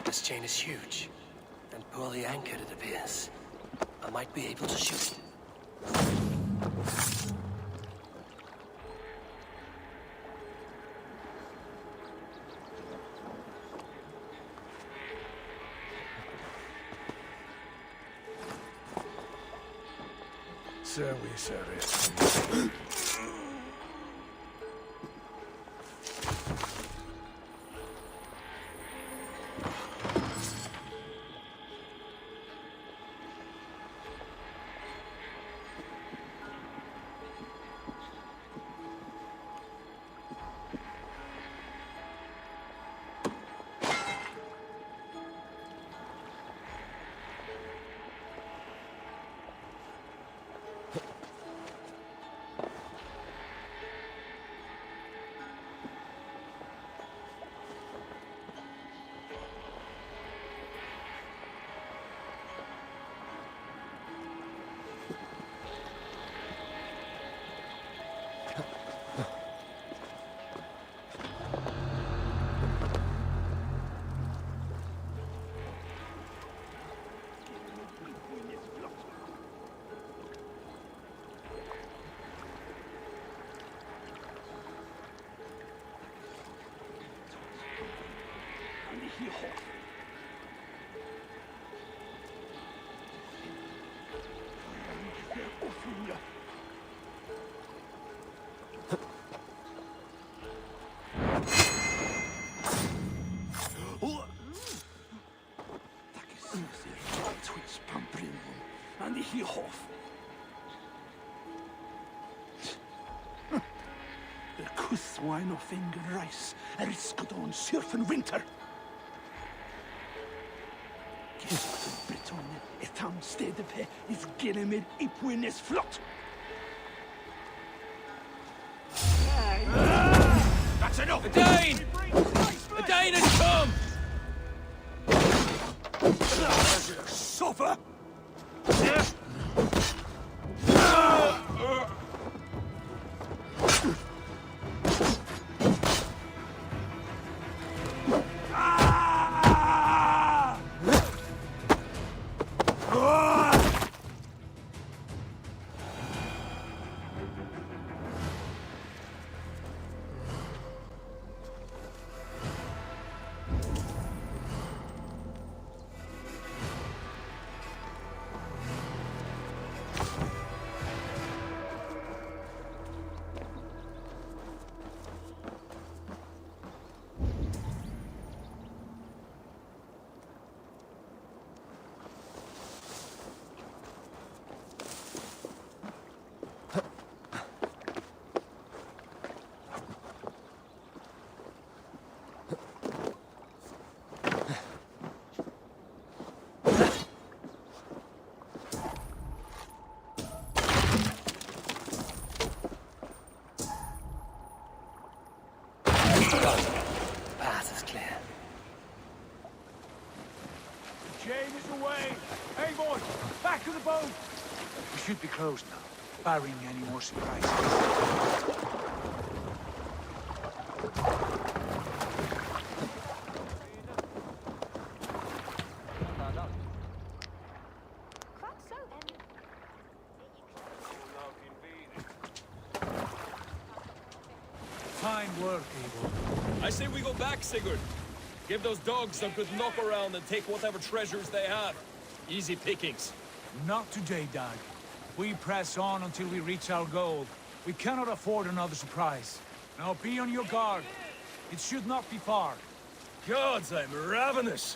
This chain is huge, and poorly anchored, it appears. I might be able to shoot it. Service. Swine of finger rice, Eriscadon, surf and winter. Briton, etam stedepe, is genemir ipwines flot. That's enough! A Dane! A Dane has come! Suffer! Path is clear. The chain is away. Hey, boys, back to the boat. We should be closed now, barring any more surprises. Fine work, Abel. I say we go back, Sigurd. Give those dogs a good knock around and take whatever treasures they have. Easy pickings. Not today, Dag. We press on until we reach our goal. We cannot afford another surprise. Now be on your guard. It should not be far. Gods, I'm ravenous.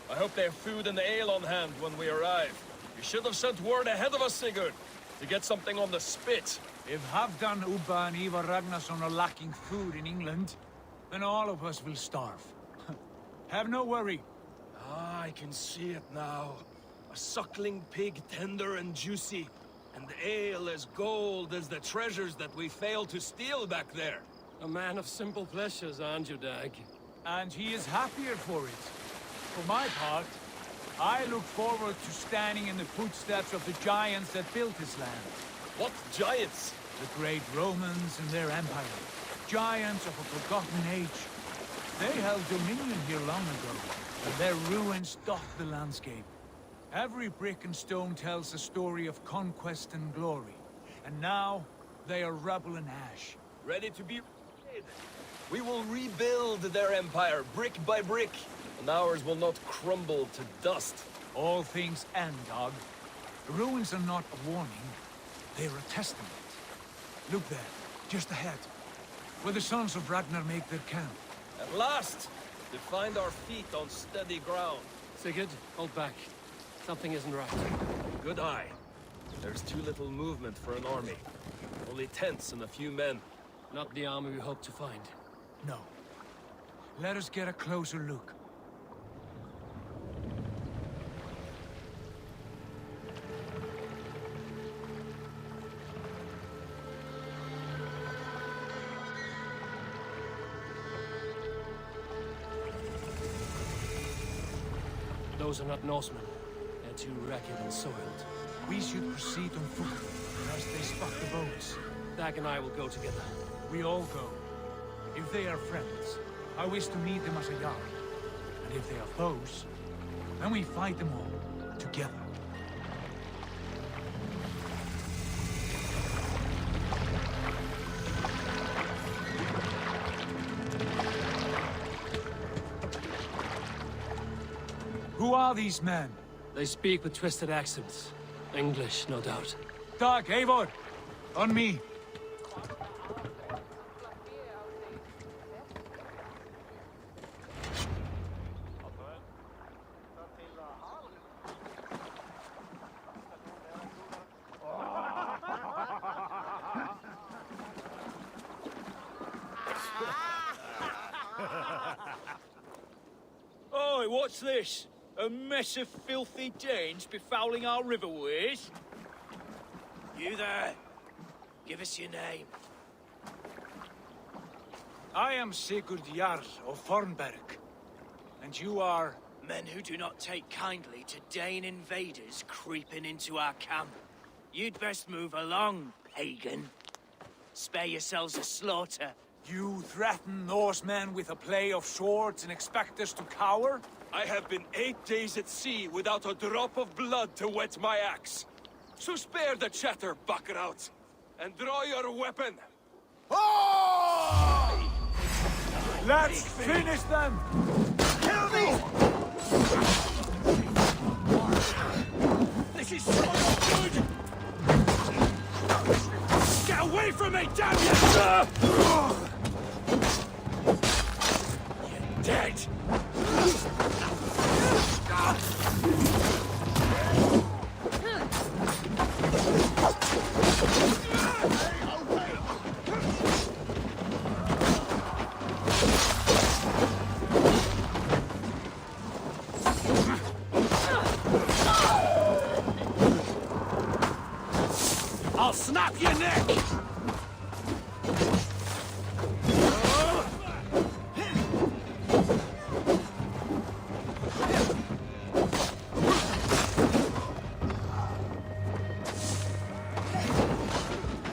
I hope they have food and ale on hand when we arrive. You should have sent word ahead of us, Sigurd, to get something on the spit. If Halfdan, Ubba, and Ivar Ragnarsson are lacking food in England, then all of us will starve. Have no worry. Ah, I can see it now. A suckling pig, tender and juicy, and ale as gold as the treasures that we failed to steal back there. A man of simple pleasures, aren't you, Dag? And he is happier for it. For my part, I look forward to standing in the footsteps of the giants that built this land. What giants? The great Romans and their empire. Giants of a forgotten age. They held dominion here long ago, and their ruins dot the landscape. Every brick and stone tells a story of conquest and glory. And now, they are rubble and ash. Ready to be raided. We will rebuild their empire, brick by brick, and ours will not crumble to dust. All things end, Dog. The ruins are not a warning. They're a testament. Look there, just ahead, where the sons of Ragnar make their camp. At last! To find our feet on steady ground. Sigurd, hold back. Something isn't right. Good eye. There's too little movement for an army. Only tents and a few men. Not the army we hope to find. No. Let us get a closer look. Those are not Norsemen. They're too ragged and soiled. We should proceed on foot, lest they spot the boats. Dag and I will go together. We all go. If they are friends, I wish to meet them as a jarl. And if they are foes, then we fight them all, together. Who are these men? They speak with twisted accents. English, no doubt. Dag, Eivor! On me! Oi, what's this? A mess of filthy Danes befouling our riverways? You there. Give us your name. I am Sigurd Jarl of Fornberg. And you are... Men who do not take kindly to Dane invaders creeping into our camp. You'd best move along, pagan. Spare yourselves a slaughter. You threaten Norsemen with a play of swords and expect us to cower? I have been 8 days at sea without a drop of blood to wet my axe. So spare the chatter, Buckerout, and draw your weapon. Oh! Let's finish them! Kill me! This is so good! Get away from me, damn you! You're dead! I'll snap your neck!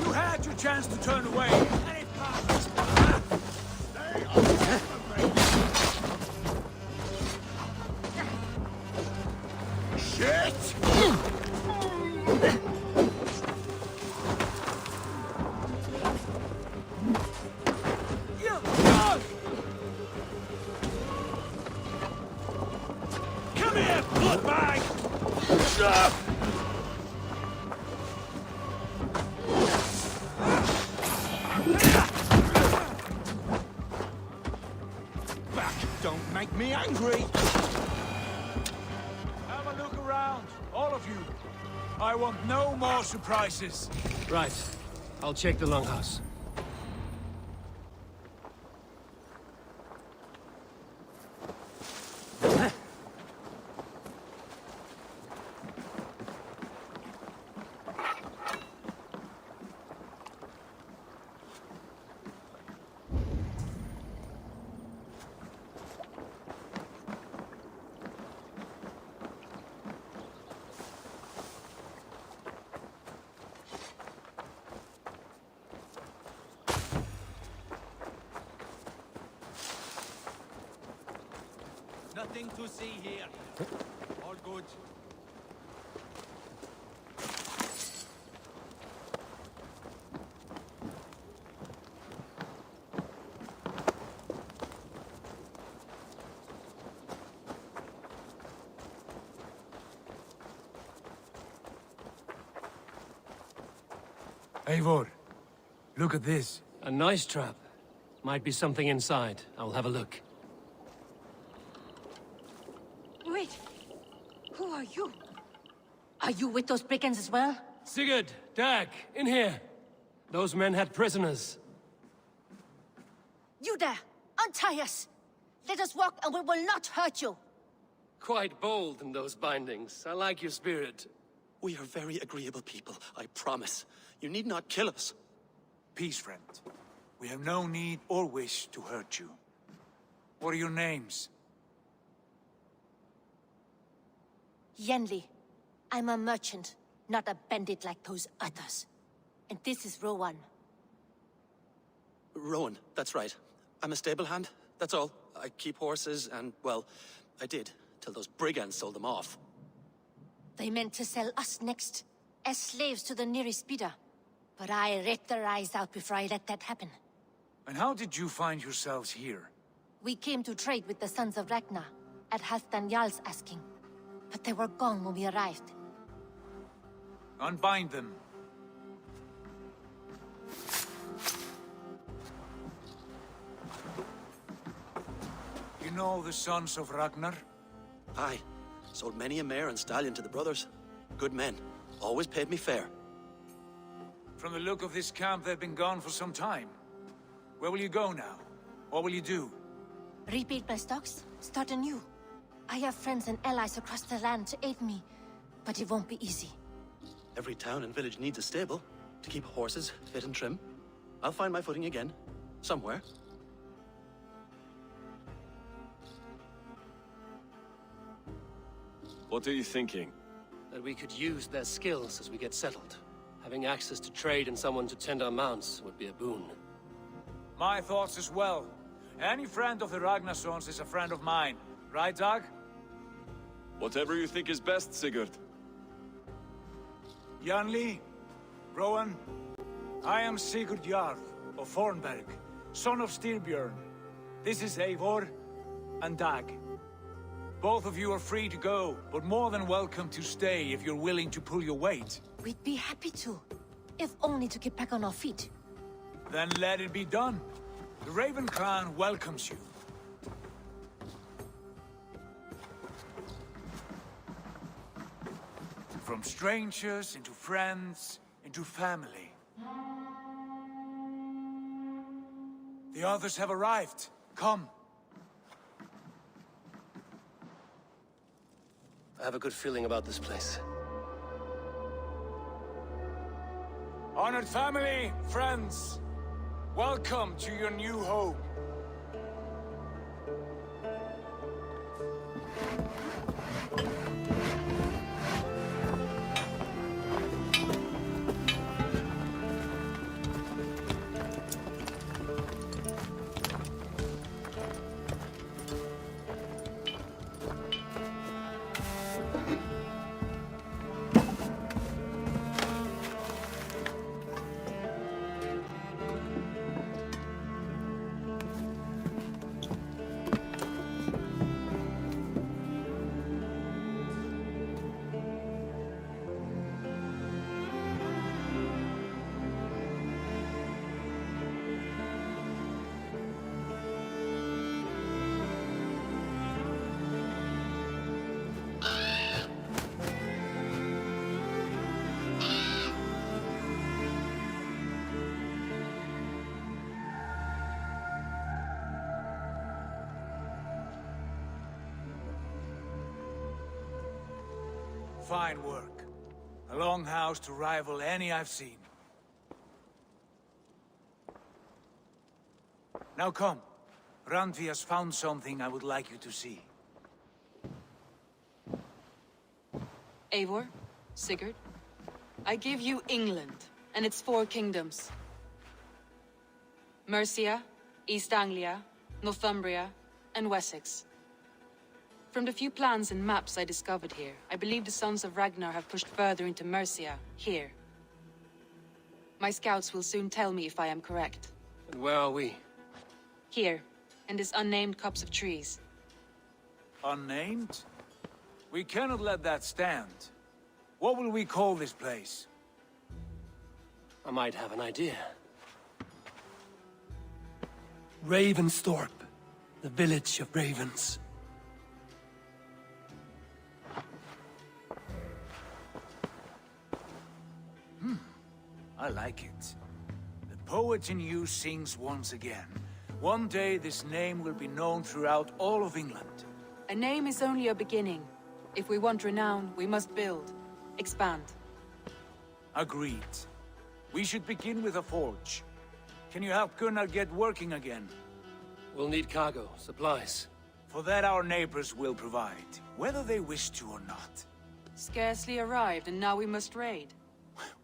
You had your chance to turn away. Shit! Back! Don't make me angry! Have a look around, all of you. I want no more surprises. Right. I'll check the longhouse. Nothing to see here. All good. Eivor, look at this. A nice trap. Might be something inside. I'll have a look. Wait. Who are you? Are you with those brigands as well? Sigurd, Dag, in here. Those men had prisoners. You there! Untie us! Let us walk and we will not hurt you! Quite bold in those bindings. I like your spirit. We are very agreeable people, I promise. You need not kill us. Peace, friend. We have no need or wish to hurt you. What are your names? Yenli. I'm a merchant, not a bandit like those others. And this is Rowan. Rowan, that's right. I'm a stable hand, that's all. I keep horses and, well, I did, till those brigands sold them off. They meant to sell us next, as slaves to the nearest bidder. But I ripped their eyes out before I let that happen. And how did you find yourselves here? We came to trade with the Sons of Ragnar, at Halfdan Jarl's asking. But they were gone when we arrived. Unbind them. You know the Sons of Ragnar? Aye. Sold many a mare and stallion to the brothers. Good men. Always paid me fair. From the look of this camp, they've been gone for some time. Where will you go now? What will you do? Rebuild my stocks, start anew. I have friends and allies across the land to aid me, but it won't be easy. Every town and village needs a stable to keep horses fit and trim. I'll find my footing again. Somewhere. What are you thinking? That we could use their skills as we get settled. Having access to trade and someone to tend our mounts would be a boon. My thoughts as well. Any friend of the Ragnarsons is a friend of mine. Right, Dag? Whatever you think is best, Sigurd. Janli, Rowan, I am Sigurd Jarl of Fornberg, son of Styrbjörn. This is Eivor and Dag. Both of you are free to go, but more than welcome to stay if you're willing to pull your weight. We'd be happy to, if only to get back on our feet. Then let it be done. The Raven clan welcomes you. From strangers into friends, into family. The others have arrived. Come. I have a good feeling about this place. Honored family, friends, welcome to your new home. fine work. A longhouse to rival any I've seen. Now come. Randvi has found something I would like you to see. Eivor, Sigurd, I give you England and its 4 kingdoms. Mercia, East Anglia, Northumbria, and Wessex. From the few plans and maps I discovered here, I believe the Sons of Ragnar have pushed further into Mercia, here. My scouts will soon tell me if I am correct. And where are we? Here, in this unnamed copse of trees. Unnamed? We cannot let that stand. What will we call this place? I might have an idea. Ravensthorpe, the village of ravens. I like it. The poet in you sings once again. One day this name will be known throughout all of England. A name is only a beginning. If we want renown, we must build, expand. Agreed. We should begin with a forge. Can you help Gunnar get working again? We'll need cargo, supplies. For that our neighbors will provide, whether they wish to or not. Scarcely arrived, and now we must raid.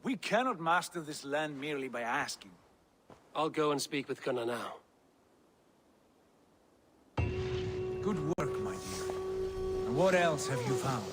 We cannot master this land merely by asking. I'll go and speak with Gunnar now. Good work, my dear. And what else have you found?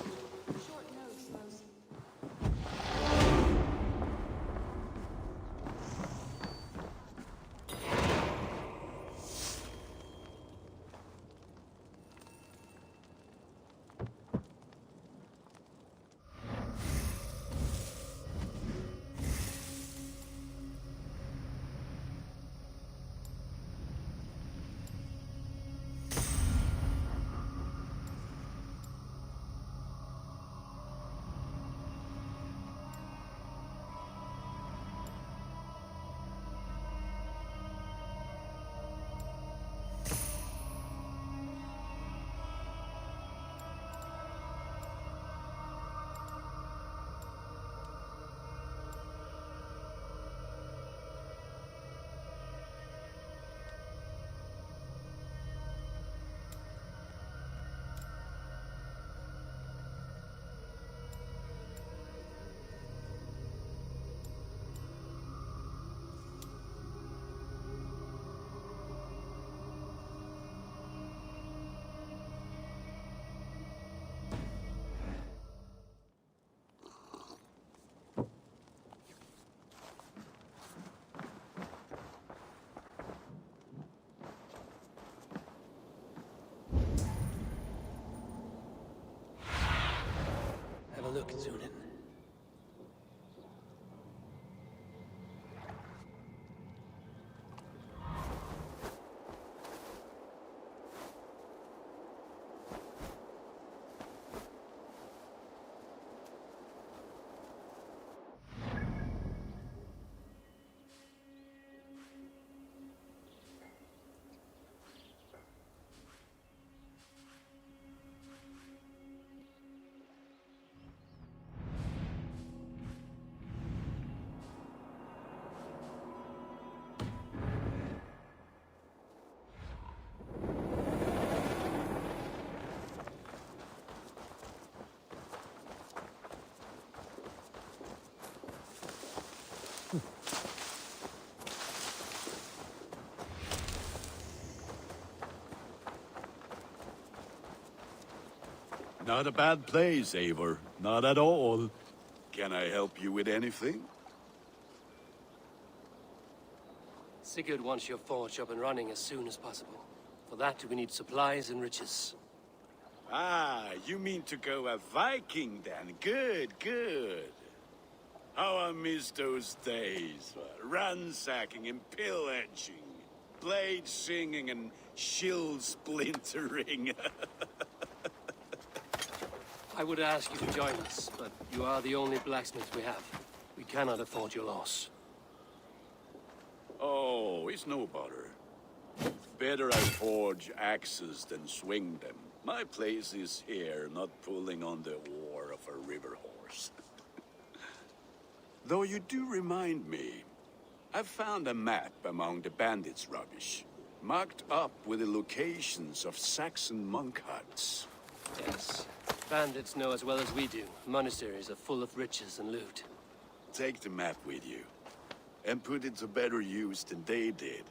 Have a look, Zunin. Not a bad place, Eivor. Not at all. Can I help you with anything? Sigurd wants your forge up and running as soon as possible. For that, we need supplies and riches. Ah, you mean to go a Viking then? Good, good. How I miss those days. Ransacking and pillaging. Blade singing and shield splintering. I would ask you to join us, but you are the only blacksmith we have. We cannot afford your loss. Oh, it's no bother. Better I forge axes than swing them. My place is here, not pulling on the war of for a river horse. Though you do remind me, I've found a map among the bandits' rubbish, marked up with the locations of Saxon monk huts. Yes. Bandits know as well as we do. Monasteries are full of riches and loot. Take the map with you, and put it to better use than they did.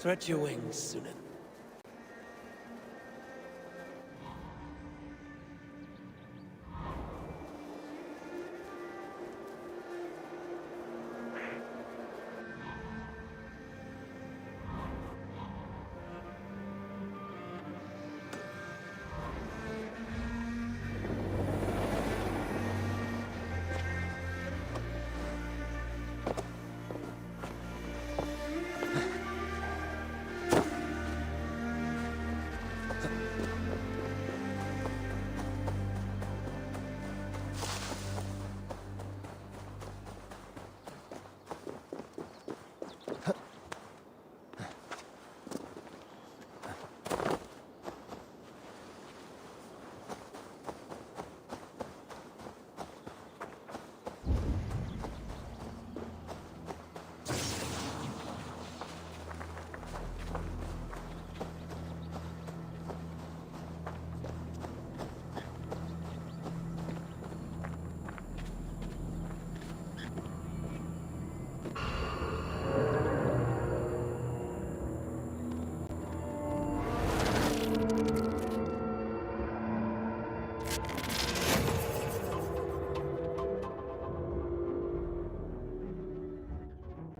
Stretch your wings, Sunan.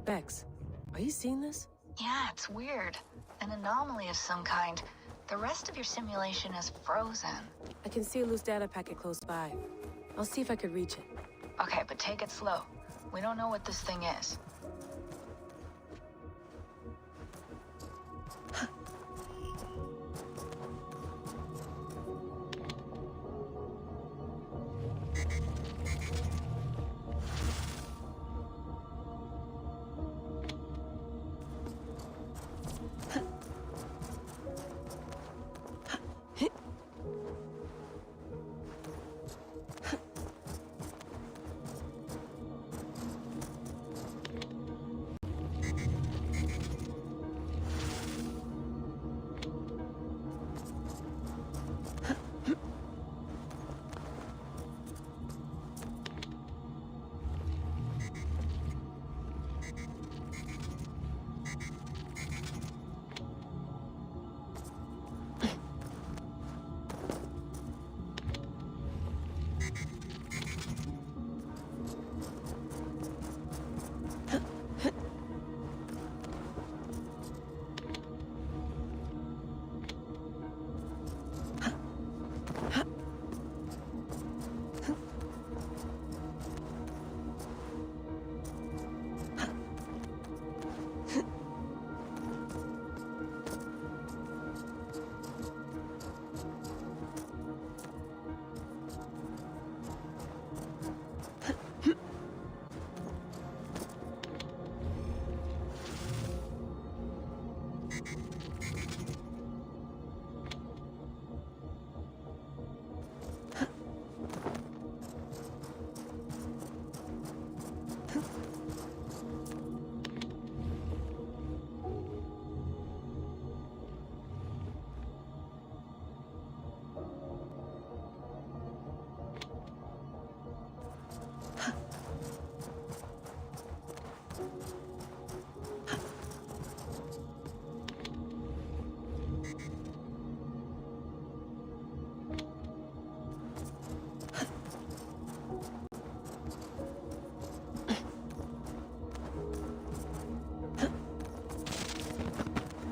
Bex, are you seeing this? Yeah, it's weird. An anomaly of some kind. The rest of your simulation is frozen. I can see a loose data packet close by. I'll see if I could reach it. Okay, but take it slow. We don't know what this thing is.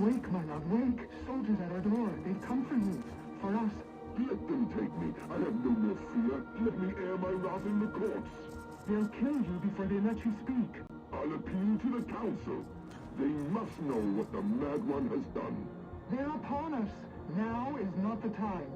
Wake, my love, wake! Soldiers at our door. They've come for you. For us. Let them take me. I have no more fear. Let me air my wrath in the courts. They'll kill you before they let you speak. I'll appeal to the council. They must know what the Mad One has done. They're upon us. Now is not the time.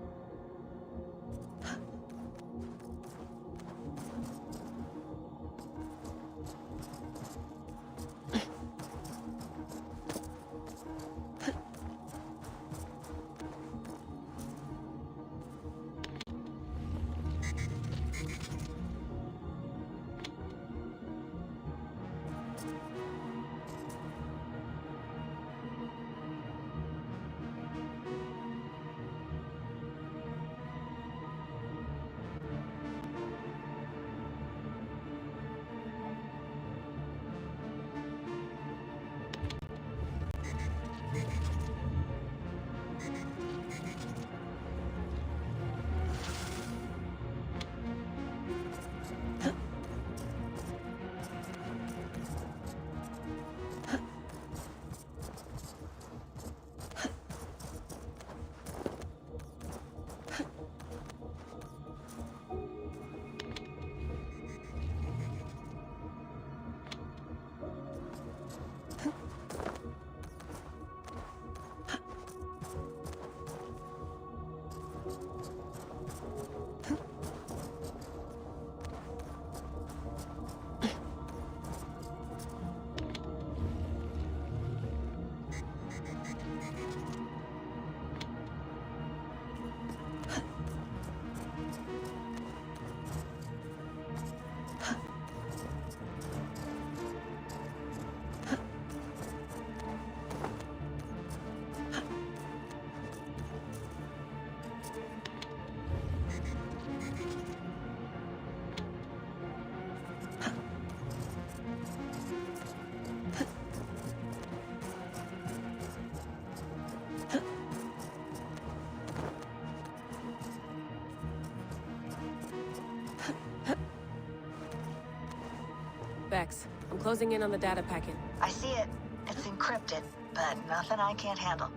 Bex, I'm closing in on the data packet. I see it. It's encrypted, but nothing I can't handle.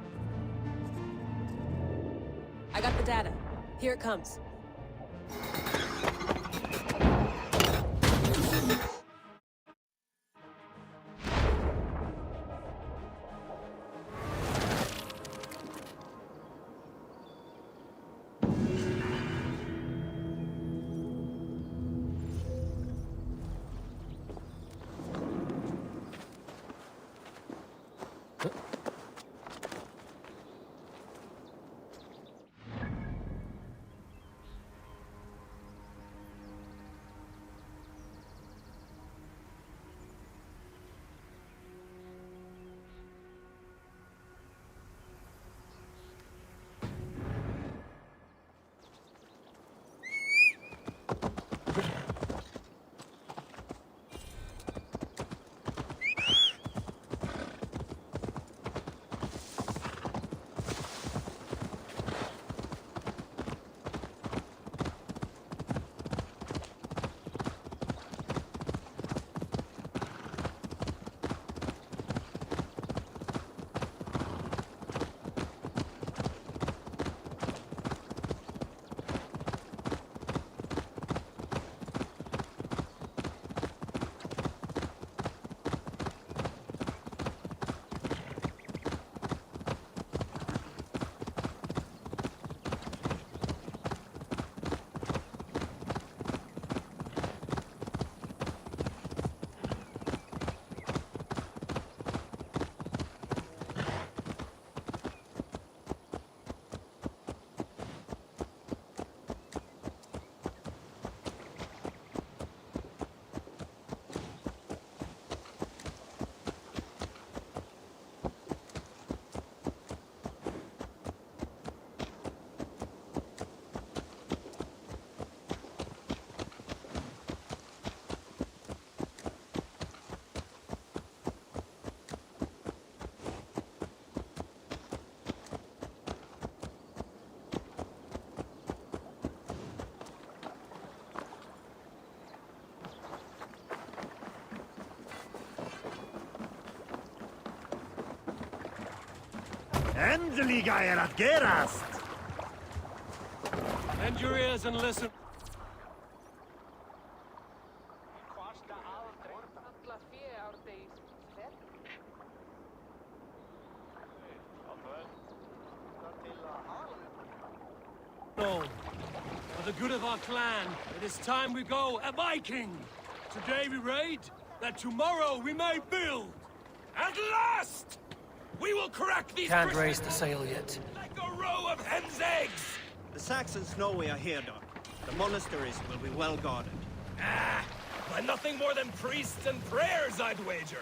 I got the data. Here it comes. Endelig er at gerast! Bend your ears and listen. No. For the good of our clan, it is time we go a Viking! Today we raid, that tomorrow we may build! At last! We will crack these... Can't raise the sail yet. Like a row of hen's eggs! The Saxons know we are here, Doc. The monasteries will be well guarded. Ah! By nothing more than priests and prayers, I'd wager!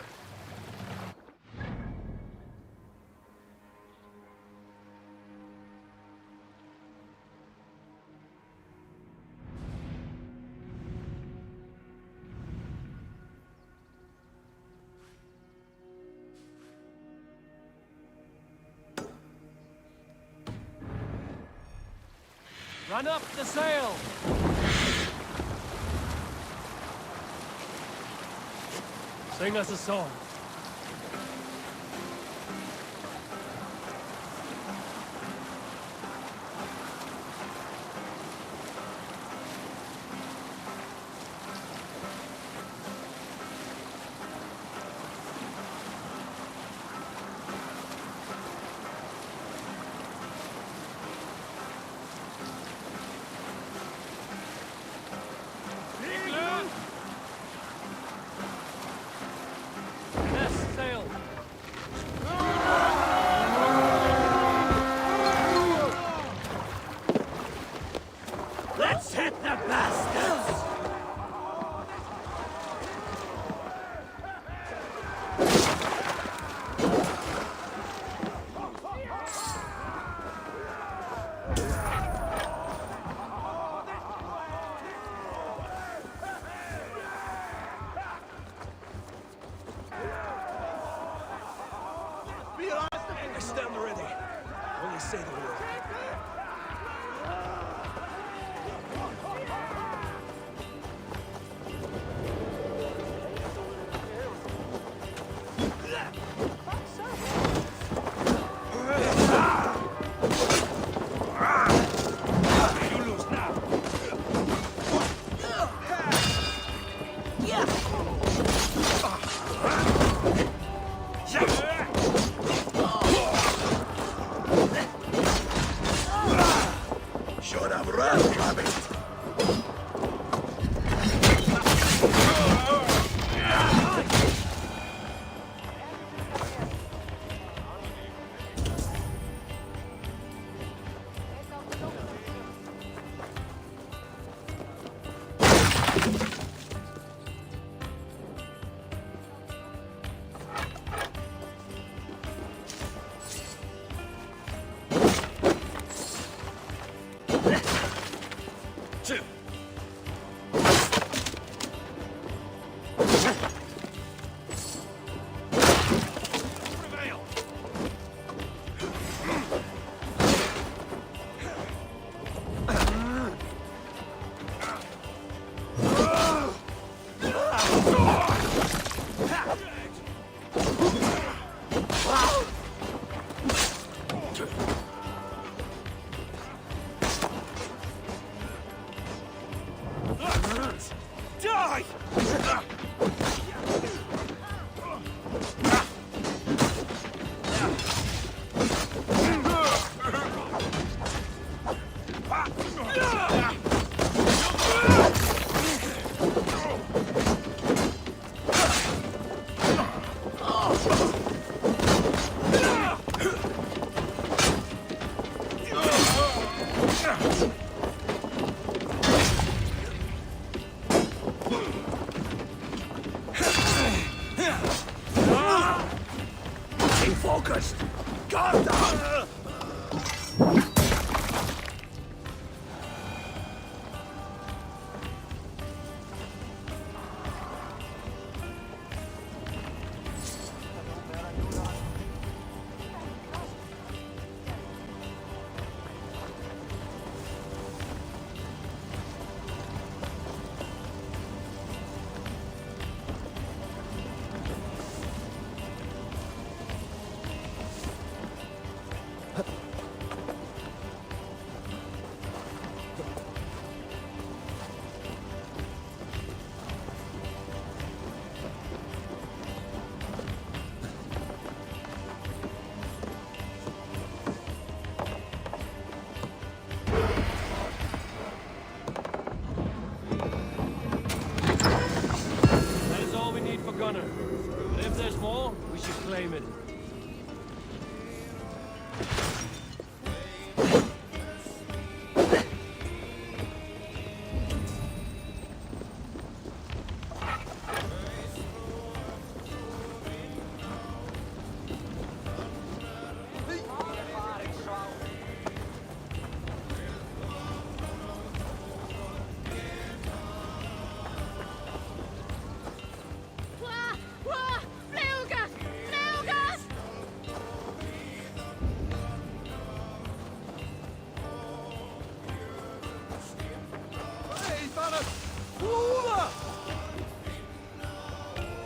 Run up the sail! Sing us a song. Let's hit the bastards! I stand ready. Only say the word. Should have run from it! Stay focused! Guard down! That is all we need for Gunner. But if there's more, we should claim it.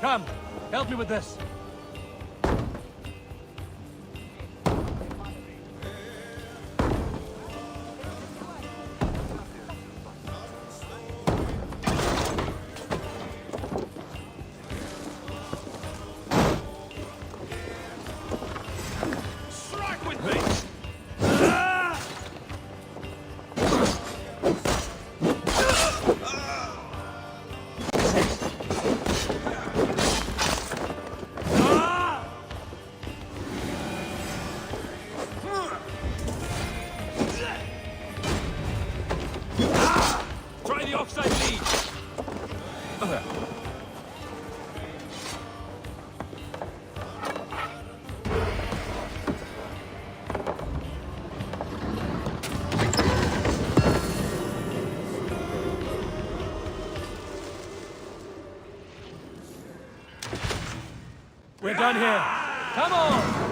Come, help me with this. Strike with me! Try the offside lead. We're done here. Come on!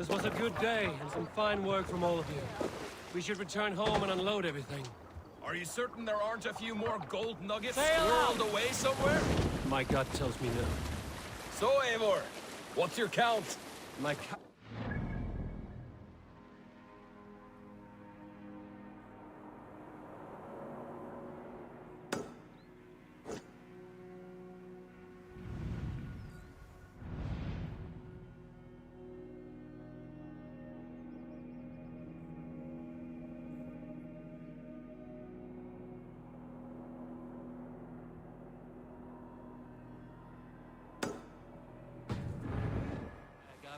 This was a good day, and some fine work from all of you. We should return home and unload everything. Are you certain there aren't a few more gold nuggets Sail squirreled out! away somewhere? My gut tells me no. So, Eivor, what's your count? My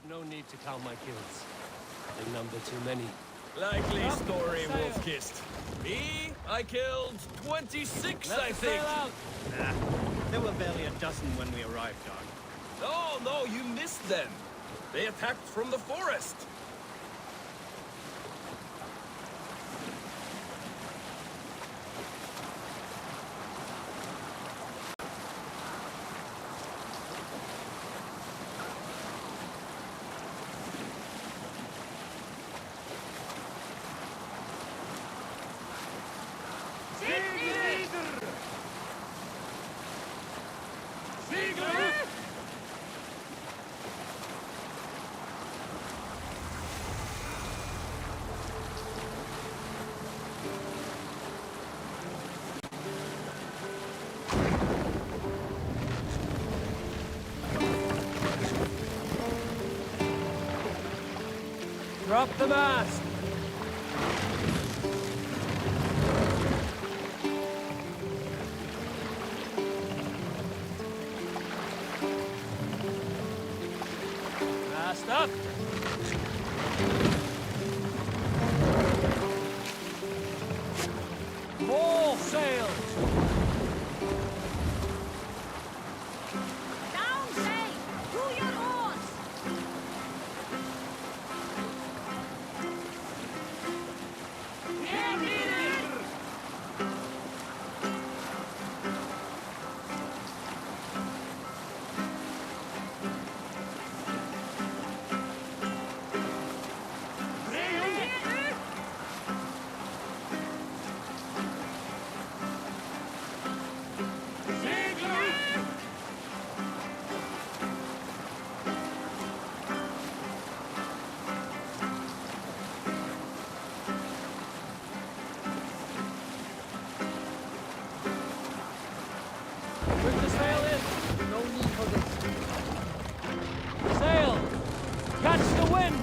no need to count my kills. They number too many. Likely story, Wolf-Kissed. Me? I killed 26, I think. Nah, there were barely a dozen when we arrived, Dog. No, you missed them. They attacked from the forest. Drop the mast! Mast up! Full sail! Down sail! To your oars! Bring the sail in! No need for this. Sail! Catch the wind!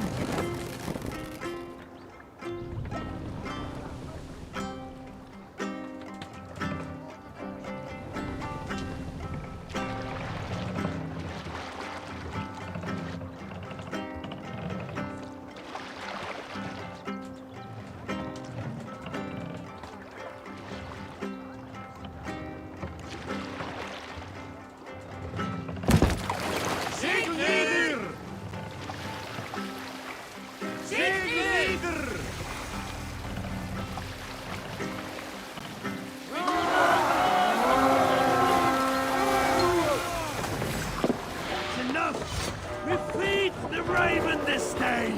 We feed the raven this day!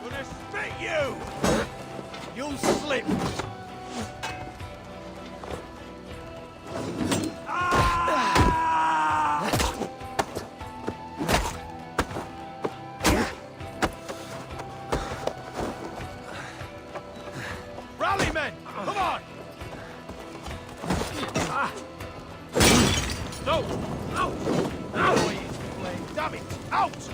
Gonna spit you! You'll slip! Rally, men! Come on! No! Out! Out! Damn it! Out!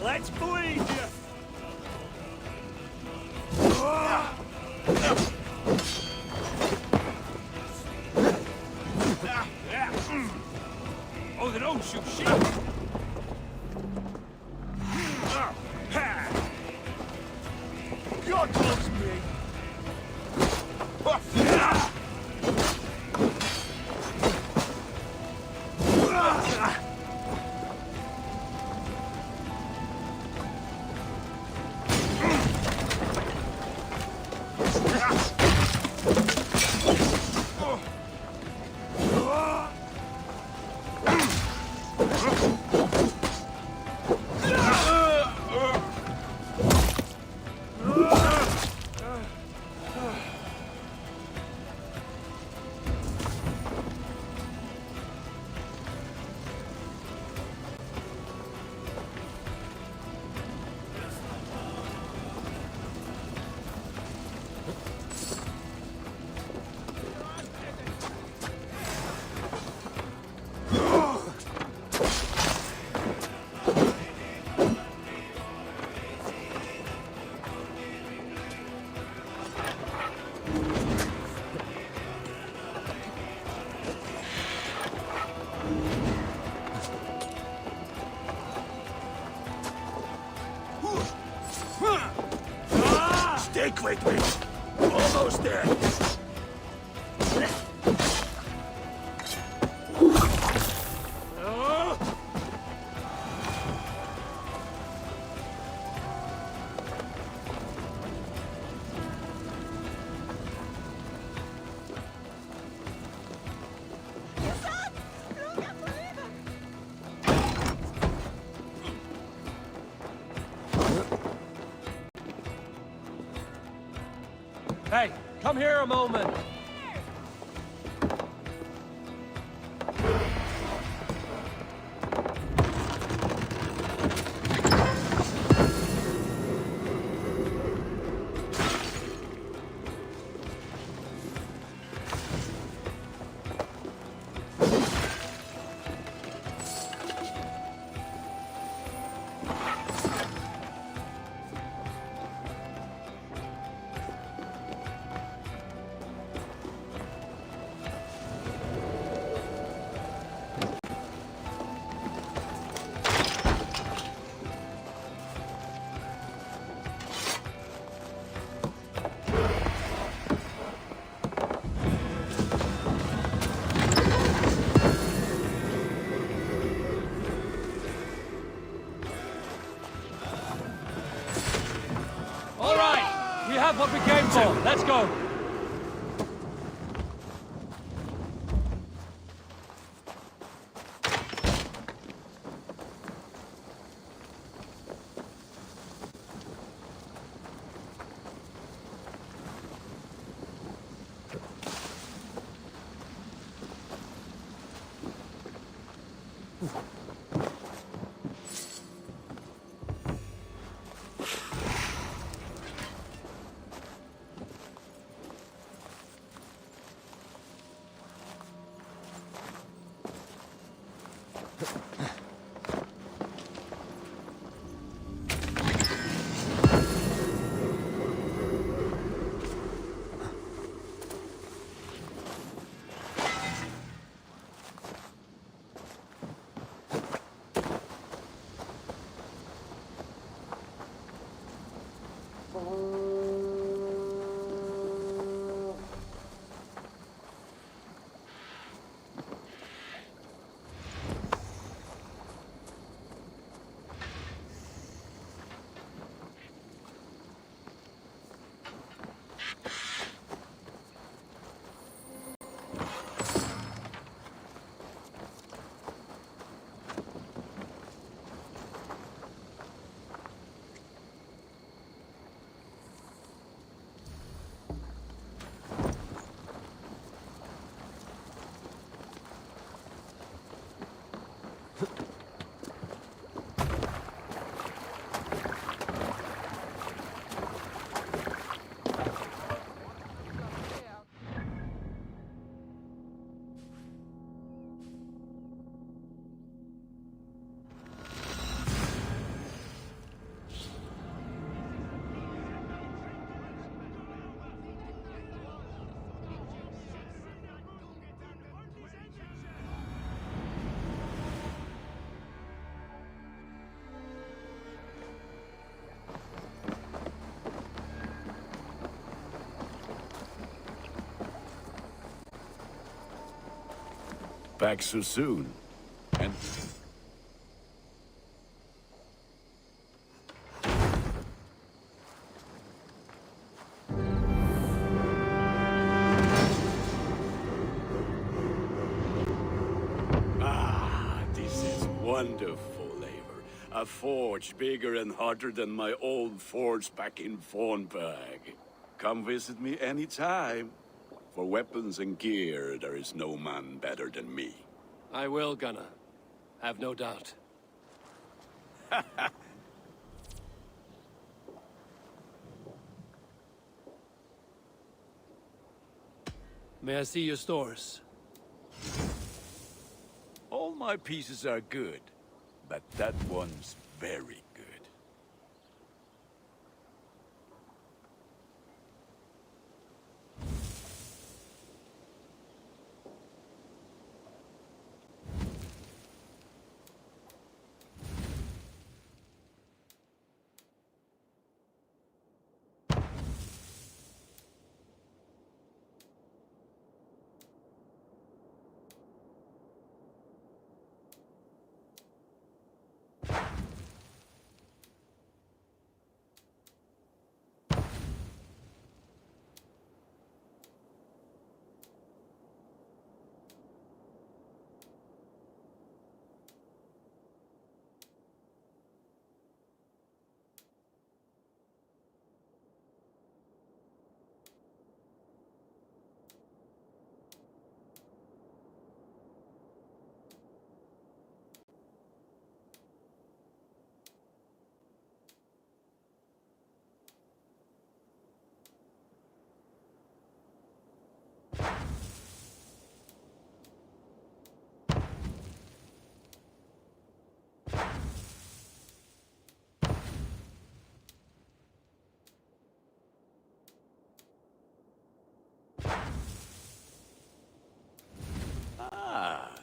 Let's bleed you! Oh, they don't shoot shit! God loves me! Stick with me! Almost there! Hey, come here a moment! We have what we came for. Let's go. back so soon. And... This is wonderful labor. A forge bigger and hotter than my old forge back in Fornburg. Come visit me anytime. For weapons and gear, there is no man better than me. I will, Gunnar. Have no doubt. May I see your stores? All my pieces are good, but that one's very good.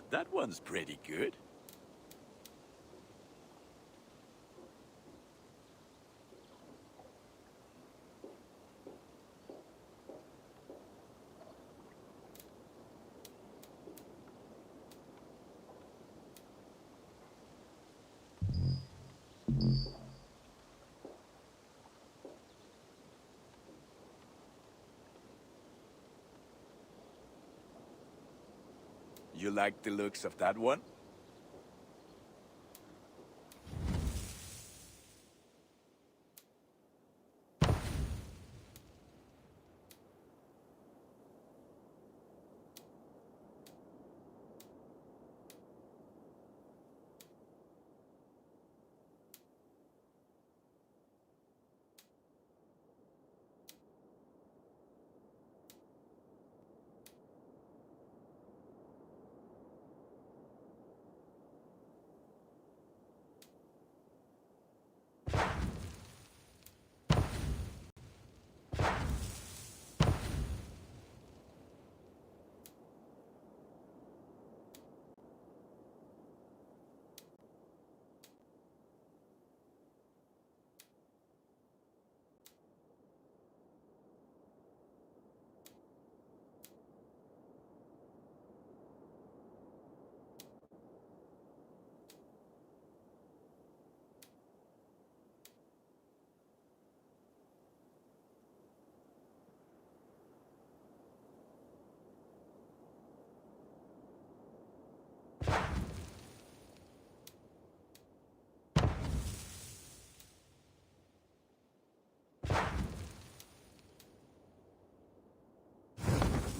That one's pretty good. You like the looks of that one?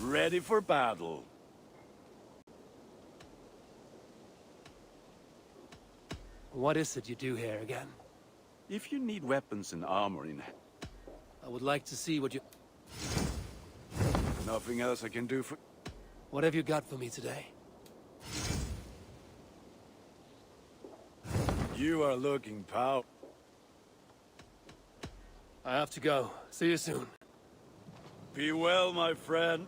Ready for battle. What is it you do here again? If you need weapons and armor in... I would like to see what you... Nothing else I can do for... What have you got for me today? You are looking pow... I have to go. See you soon. Be well, my friend.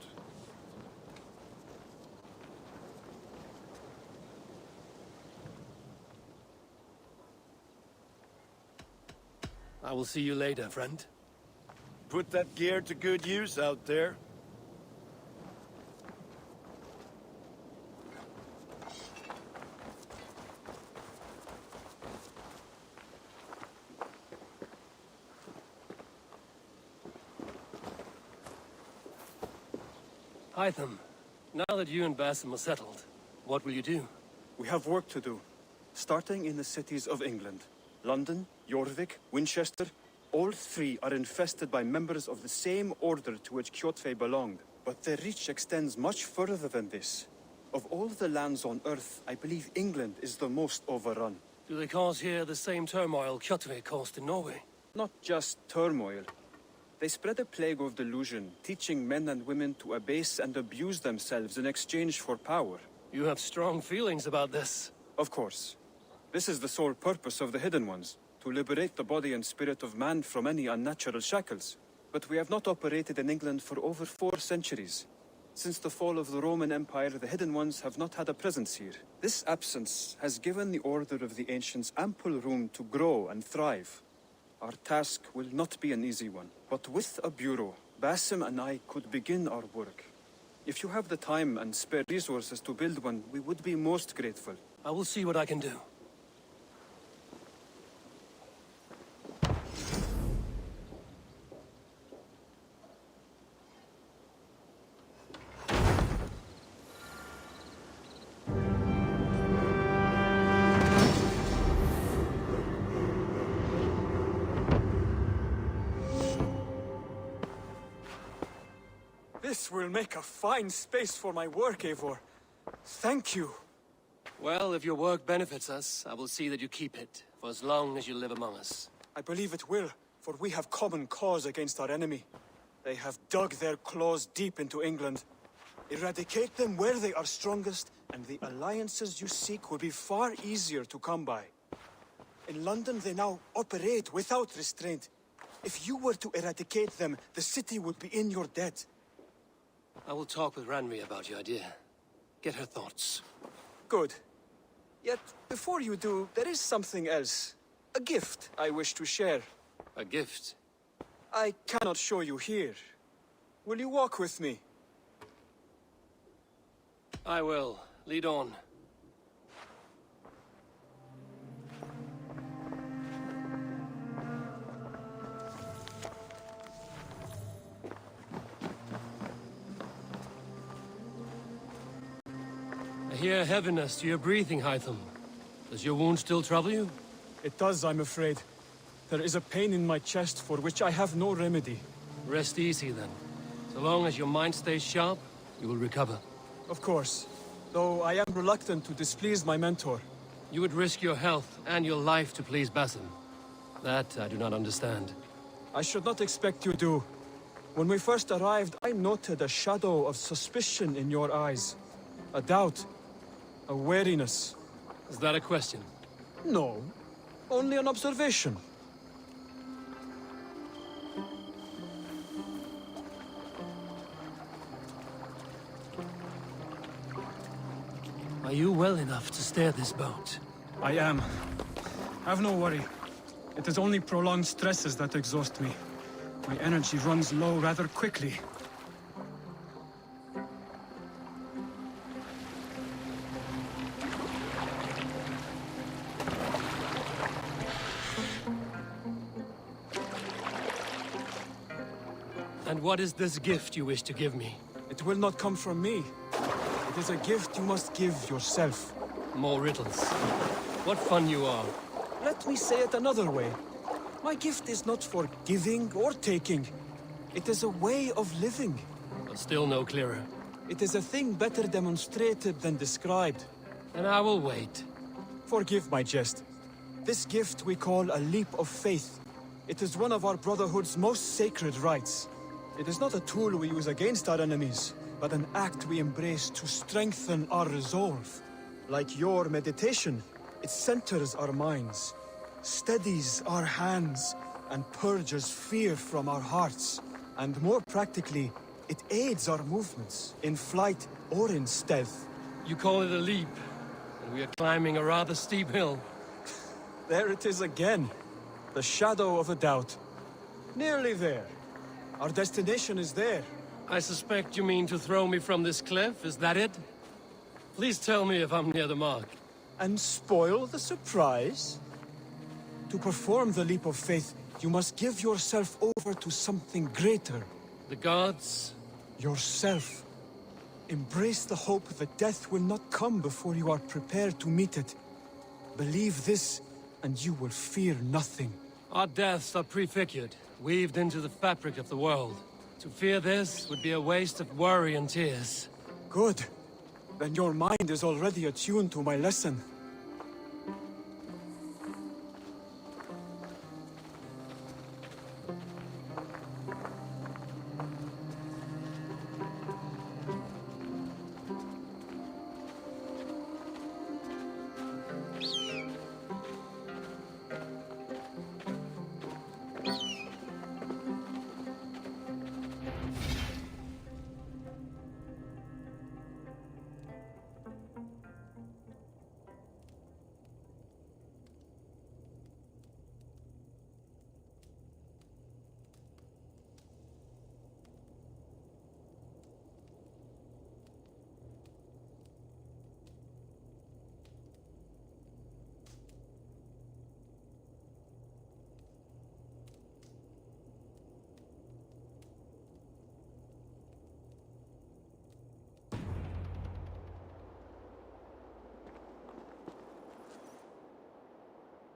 I will see you later, friend. Put that gear to good use out there. Hytham, now that you and Basim are settled, what will you do? We have work to do, starting in the cities of England. London, Jorvik, Winchester, all three are infested by members of the same order to which Kjotve belonged. But their reach extends much further than this. Of all the lands on Earth, I believe England is the most overrun. Do they cause here the same turmoil Kjotve caused in Norway? Not just turmoil. They spread a plague of delusion, teaching men and women to abase and abuse themselves in exchange for power. You have strong feelings about this. Of course. This is the sole purpose of the Hidden Ones, to liberate the body and spirit of man from any unnatural shackles. But we have not operated in England for over 4 centuries. Since the fall of the Roman Empire, the Hidden Ones have not had a presence here. This absence has given the Order of the Ancients ample room to grow and thrive. Our task will not be an easy one, but with a bureau, Basim and I could begin our work. If you have the time and spare resources to build one, we would be most grateful. I will see what I can do. This will make a fine space for my work, Eivor. Thank you. Well, if your work benefits us, I will see that you keep it, for as long as you live among us. I believe it will, for we have common cause against our enemy. They have dug their claws deep into England. Eradicate them where they are strongest, and the alliances you seek will be far easier to come by. In London, they now operate without restraint. If you were to eradicate them, the city would be in your debt. I will talk with Ranri about your idea. Get her thoughts. Good. Yet, before you do, there is something else. A gift I wish to share. A gift? I cannot show you here. Will you walk with me? I will. Lead on. I hear heaviness to your breathing, Hytham. Does your wound still trouble you? It does, I'm afraid. There is a pain in my chest for which I have no remedy. Rest easy, then. So long as your mind stays sharp, you will recover. Of course. Though I am reluctant to displease my mentor. You would risk your health and your life to please Basim. That I do not understand. I should not expect you to. When we first arrived, I noted a shadow of suspicion in your eyes. A doubt. A wariness. Is that a question? No. Only an observation. Are you well enough to steer this boat? I am. Have no worry. It is only prolonged stresses that exhaust me. My energy runs low rather quickly. And what is this gift you wish to give me? It will not come from me. It is a gift you must give yourself. More riddles. What fun you are. Let me say it another way. My gift is not for giving or taking. It is a way of living. But still no clearer. It is a thing better demonstrated than described. And I will wait. Forgive my jest. This gift we call a leap of faith. It is one of our Brotherhood's most sacred rites. It is not a tool we use against our enemies, but an act we embrace to strengthen our resolve. Like your meditation, it centers our minds, steadies our hands, and purges fear from our hearts. And more practically, it aids our movements, in flight or in stealth. You call it a leap, and we are climbing a rather steep hill. There it is again. The shadow of a doubt. Nearly there. Our destination is there. I suspect you mean to throw me from this cliff, is that it? Please tell me if I'm near the mark. And spoil the surprise? To perform the leap of faith, you must give yourself over to something greater. The gods? Yourself. Embrace the hope that death will not come before you are prepared to meet it. Believe this, and you will fear nothing. Our deaths are prefigured, weaved into the fabric of the world. To fear this would be a waste of worry and tears. Good. Then your mind is already attuned to my lesson.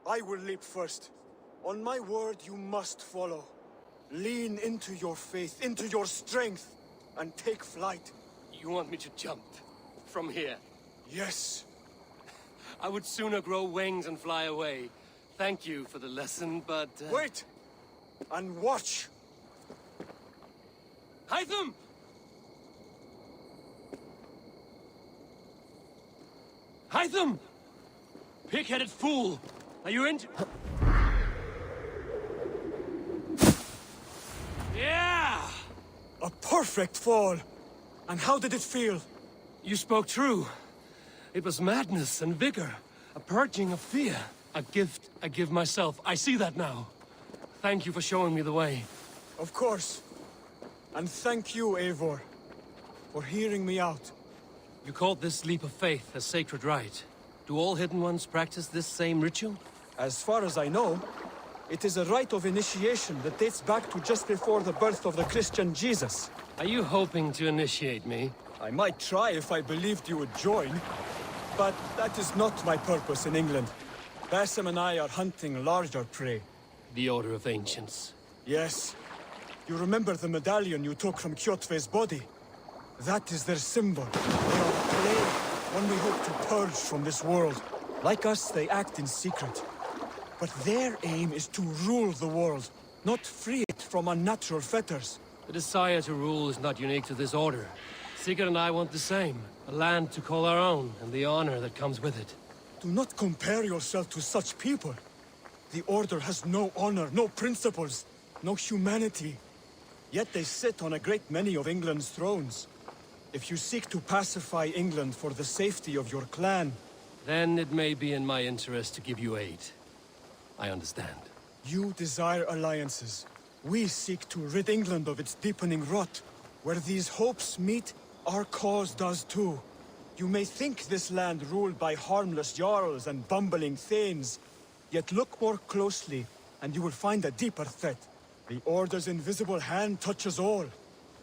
I will leap first. On my word, you must follow. Lean into your faith, into your strength, and take flight. You want me to jump? From here? Yes. I would sooner grow wings and fly away. Thank you for the lesson, but... Wait! And watch! Hytham! Hytham! Pig-headed fool! Are you in? Yeah! A perfect fall! And how did it feel? You spoke true. It was madness and vigor. A purging of fear. A gift I give myself. I see that now. Thank you for showing me the way. Of course. And thank you, Eivor, for hearing me out. You called this leap of faith a sacred rite. Do all Hidden Ones practice this same ritual? As far as I know, it is a rite of initiation that dates back to just before the birth of the Christian Jesus. Are you hoping to initiate me? I might try if I believed you would join. But that is not my purpose in England. Basim and I are hunting larger prey. The Order of Ancients. Yes. You remember the medallion you took from Kjotve's body? That is their symbol. They are a plague, one we hope to purge from this world. Like us, they act in secret. But their aim is to rule the world, not free it from unnatural fetters. The desire to rule is not unique to this order. Sigurd and I want the same. A land to call our own, and the honor that comes with it. Do not compare yourself to such people. The Order has no honor, no principles, no humanity. Yet they sit on a great many of England's thrones. If you seek to pacify England for the safety of your clan... Then it may be in my interest to give you aid. I understand. You desire alliances. We seek to rid England of its deepening rot. Where these hopes meet, our cause does too. You may think this land ruled by harmless jarls and bumbling thanes. Yet look more closely, and you will find a deeper threat. The Order's invisible hand touches all.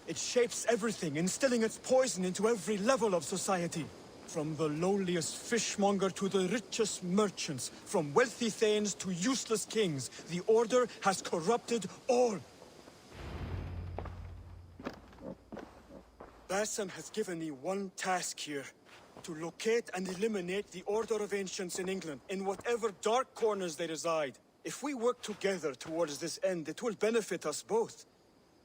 It shapes everything, instilling its poison into every level of society. From the lowliest fishmonger to the richest merchants, from wealthy thanes to useless kings, the Order has corrupted all. Basim has given me one task here. To locate and eliminate the Order of Ancients in England, in whatever dark corners they reside. If we work together towards this end, it will benefit us both.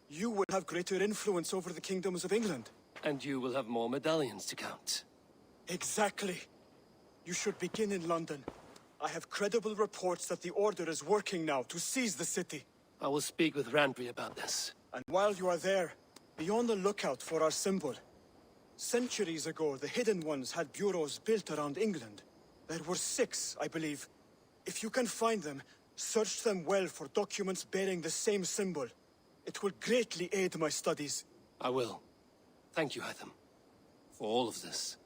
You will have greater influence over the kingdoms of England. And you will have more medallions to count. Exactly. You should begin in London. I have credible reports that the Order is working now to seize the city. I will speak with Randbury about this. And while you are there, be on the lookout for our symbol. Centuries ago, the Hidden Ones had bureaus built around England. There were 6, I believe. If you can find them, search them well for documents bearing the same symbol. It will greatly aid my studies. I will. Thank you, Hytham, for all of this.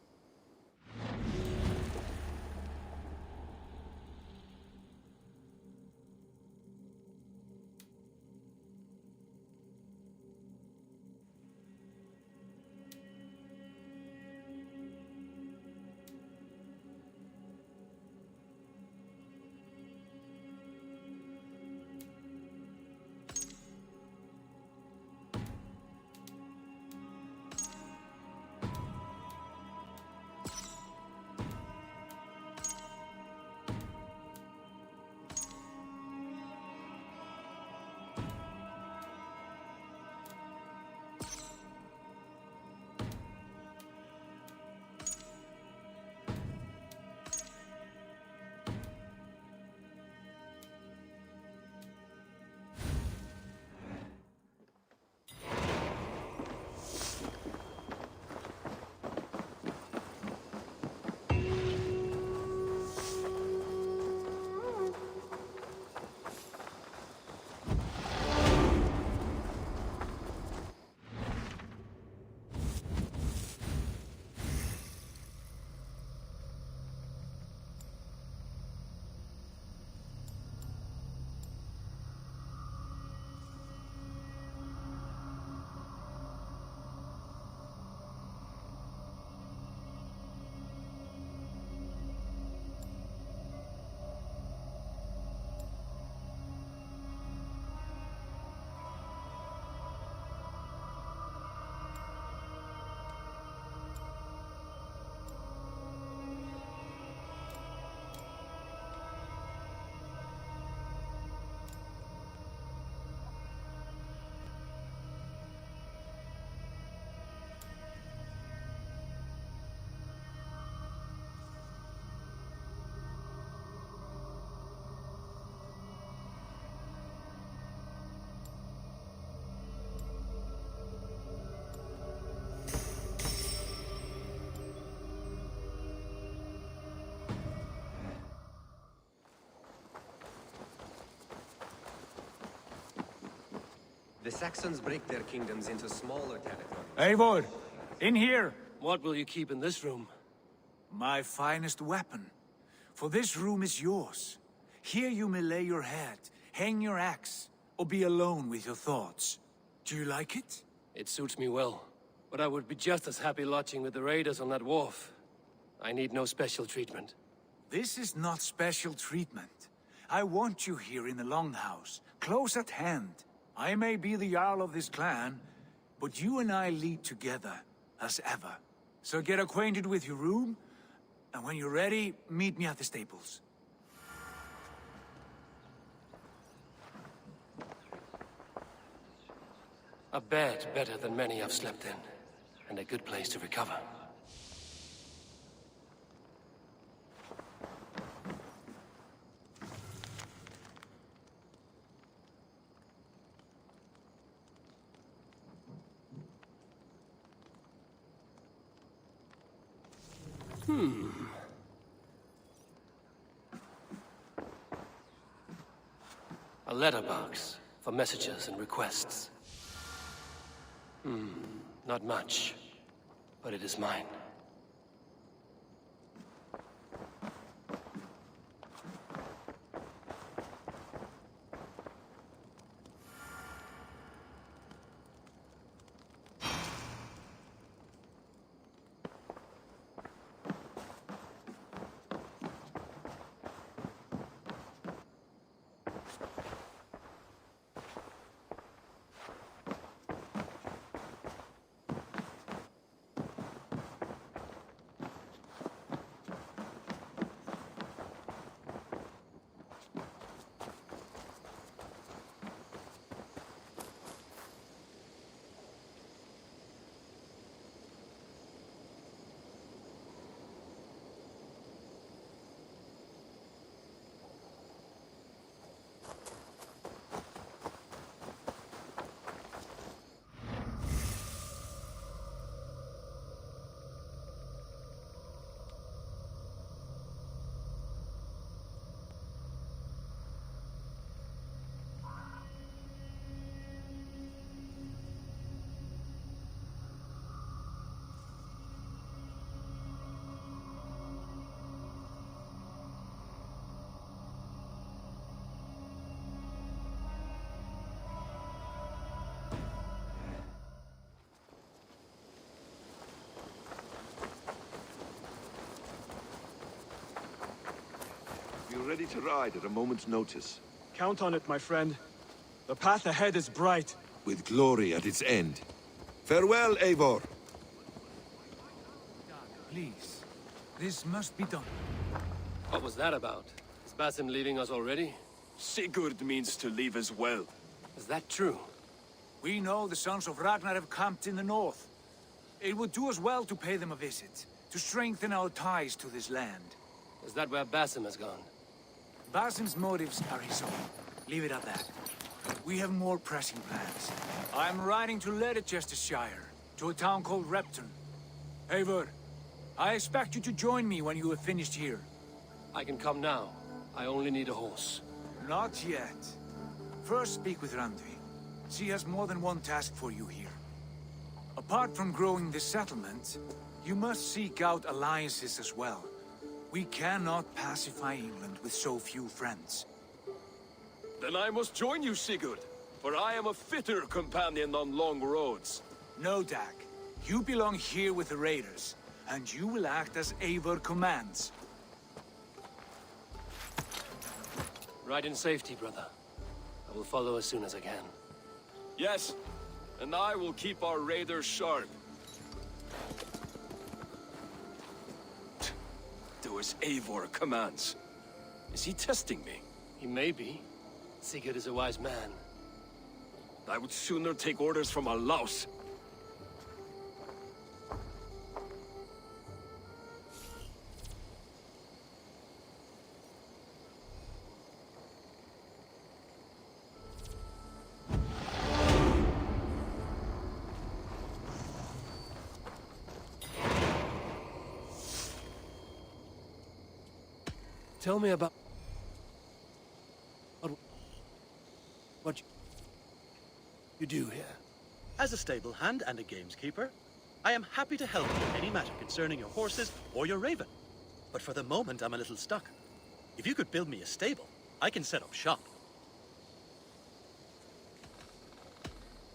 The Saxons break their kingdoms into smaller territories. Eivor, in here! What will you keep in this room? My finest weapon. For this room is yours. Here you may lay your head, hang your axe, or be alone with your thoughts. Do you like it? It suits me well. But I would be just as happy lodging with the raiders on that wharf. I need no special treatment. This is not special treatment. I want you here in the Longhouse, close at hand. I may be the Jarl of this clan, but you and I lead together, as ever. So get acquainted with your room, and when you're ready, meet me at the stables. A bed better than many I've slept in, and a good place to recover. A letterbox for messages and requests. Not much, but it is mine. We're ready to ride at a moment's notice. Count on it, my friend. The path ahead is bright. With glory at its end. Farewell, Eivor. Please, this must be done. What was that about? Is Basim leaving us already? Sigurd means to leave as well. Is that true? We know the sons of Ragnar have camped in the north. It would do us well to pay them a visit, to strengthen our ties to this land. Is that where Basim has gone? Basim's motives are his own. Leave it at that. We have more pressing plans. I'm riding to Leicestershire, to a town called Repton. Eivor, I expect you to join me when you have finished here. I can come now. I only need a horse. Not yet. First speak with Randvi. She has more than one task for you here. Apart from growing this settlement, you must seek out alliances as well. We cannot pacify England with so few friends. Then I must join you, Sigurd, for I am a fitter companion on long roads. No, Dag. You belong here with the raiders, and you will act as Eivor commands. Ride in safety, brother. I will follow as soon as I can. Yes, and I will keep our raiders sharp. Do as Eivor commands. Is he testing me? He may be. Sigurd is a wise man. I would sooner take orders from a louse. Tell me about... What you do here? As a stable hand and a gameskeeper, I am happy to help you in any matter concerning your horses or your raven. But for the moment, I'm a little stuck. If you could build me a stable, I can set up shop.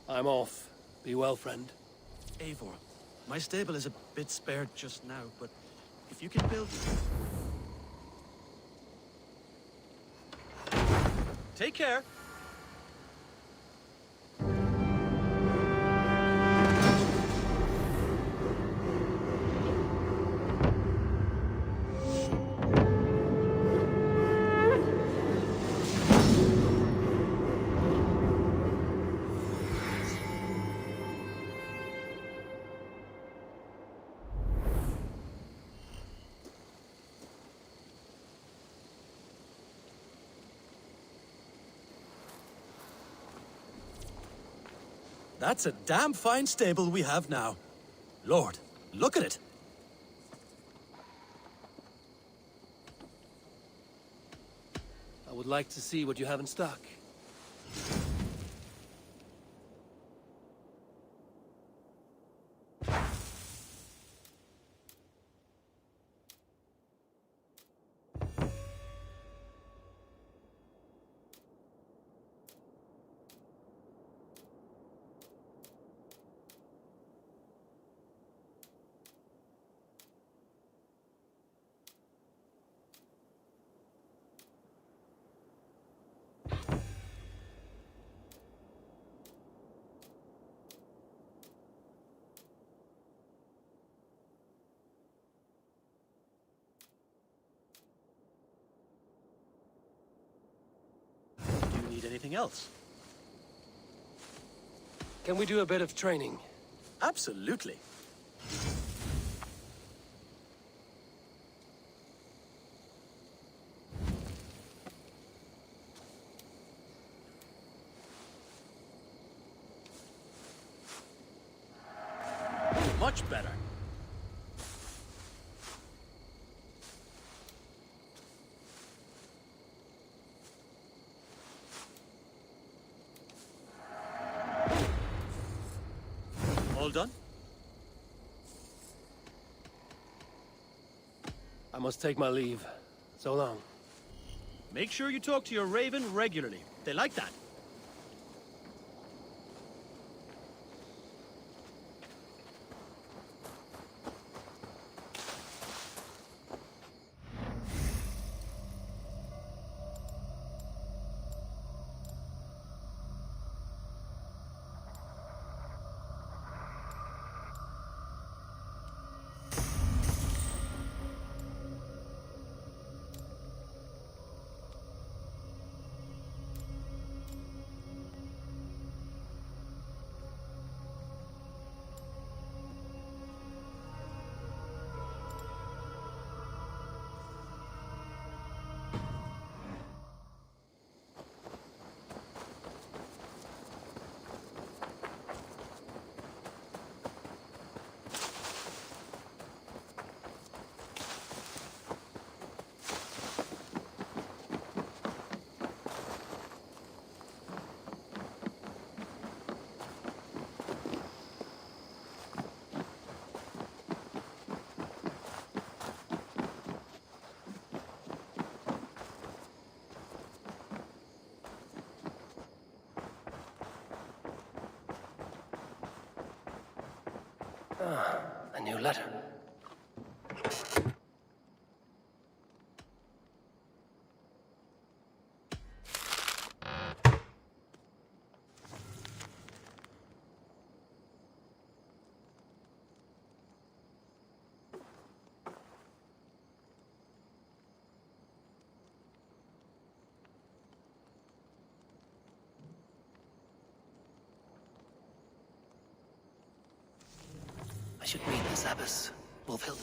I'm off. Be well, friend. Eivor, my stable is a bit spared just now, but if you can build... Take care. That's a damn fine stable we have now. Lord, look at it. I would like to see what you have in stock. Do you need anything else? Can we do a bit of training? Absolutely. Much better. All done? I must take my leave. So long. Make sure you talk to your raven regularly. They like that. A new letter. I should meet this abbess, Wolfhild.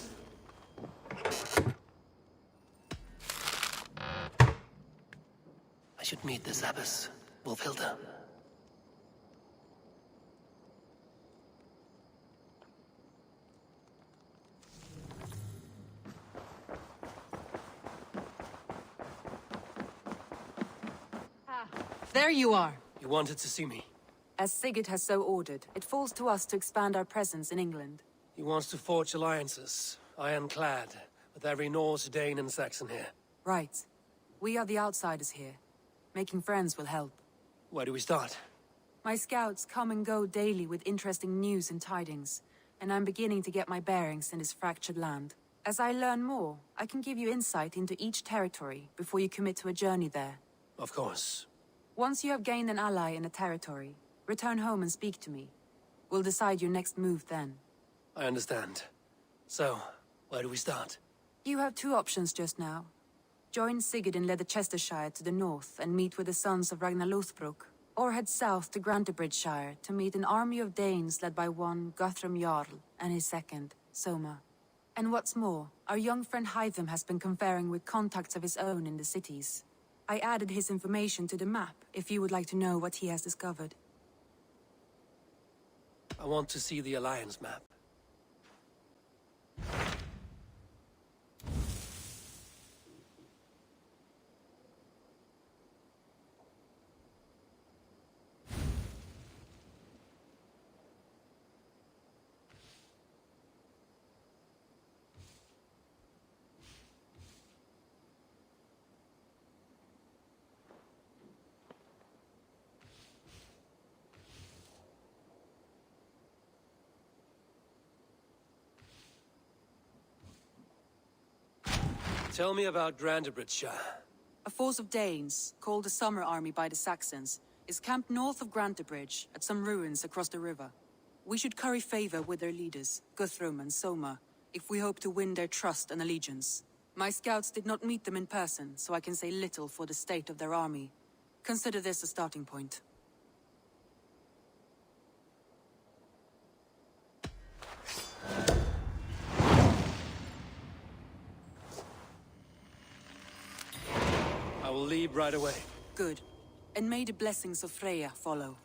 I should meet this abbess, Wolfhilda. There you are. You wanted to see me? As Sigurd has so ordered, it falls to us to expand our presence in England. He wants to forge alliances, ironclad, with every Norse, Dane, and Saxon here. Right. We are the outsiders here. Making friends will help. Where do we start? My scouts come and go daily with interesting news and tidings, and I'm beginning to get my bearings in this fractured land. As I learn more, I can give you insight into each territory before you commit to a journey there. Of course. Once you have gained an ally in a territory, return home and speak to me. We'll decide your next move then. I understand. So, where do we start? You have two options just now. Join Sigurd in Leicestershire to the north and meet with the sons of Ragnar Lothbrok, or head south to Grantebridgeshire to meet an army of Danes led by one Guthrum Jarl and his second, Soma. And what's more, our young friend Hytham has been conferring with contacts of his own in the cities. I added his information to the map if you would like to know what he has discovered. I want to see the Alliance map. Tell me about Grantebridgeshire. A force of Danes, called the Summer Army by the Saxons, is camped north of Grantebridge at some ruins across the river. We should curry favor with their leaders, Guthrum and Soma, if we hope to win their trust and allegiance. My scouts did not meet them in person, so I can say little for the state of their army. Consider this a starting point. I will leave right away. Good. And may the blessings of Freya follow.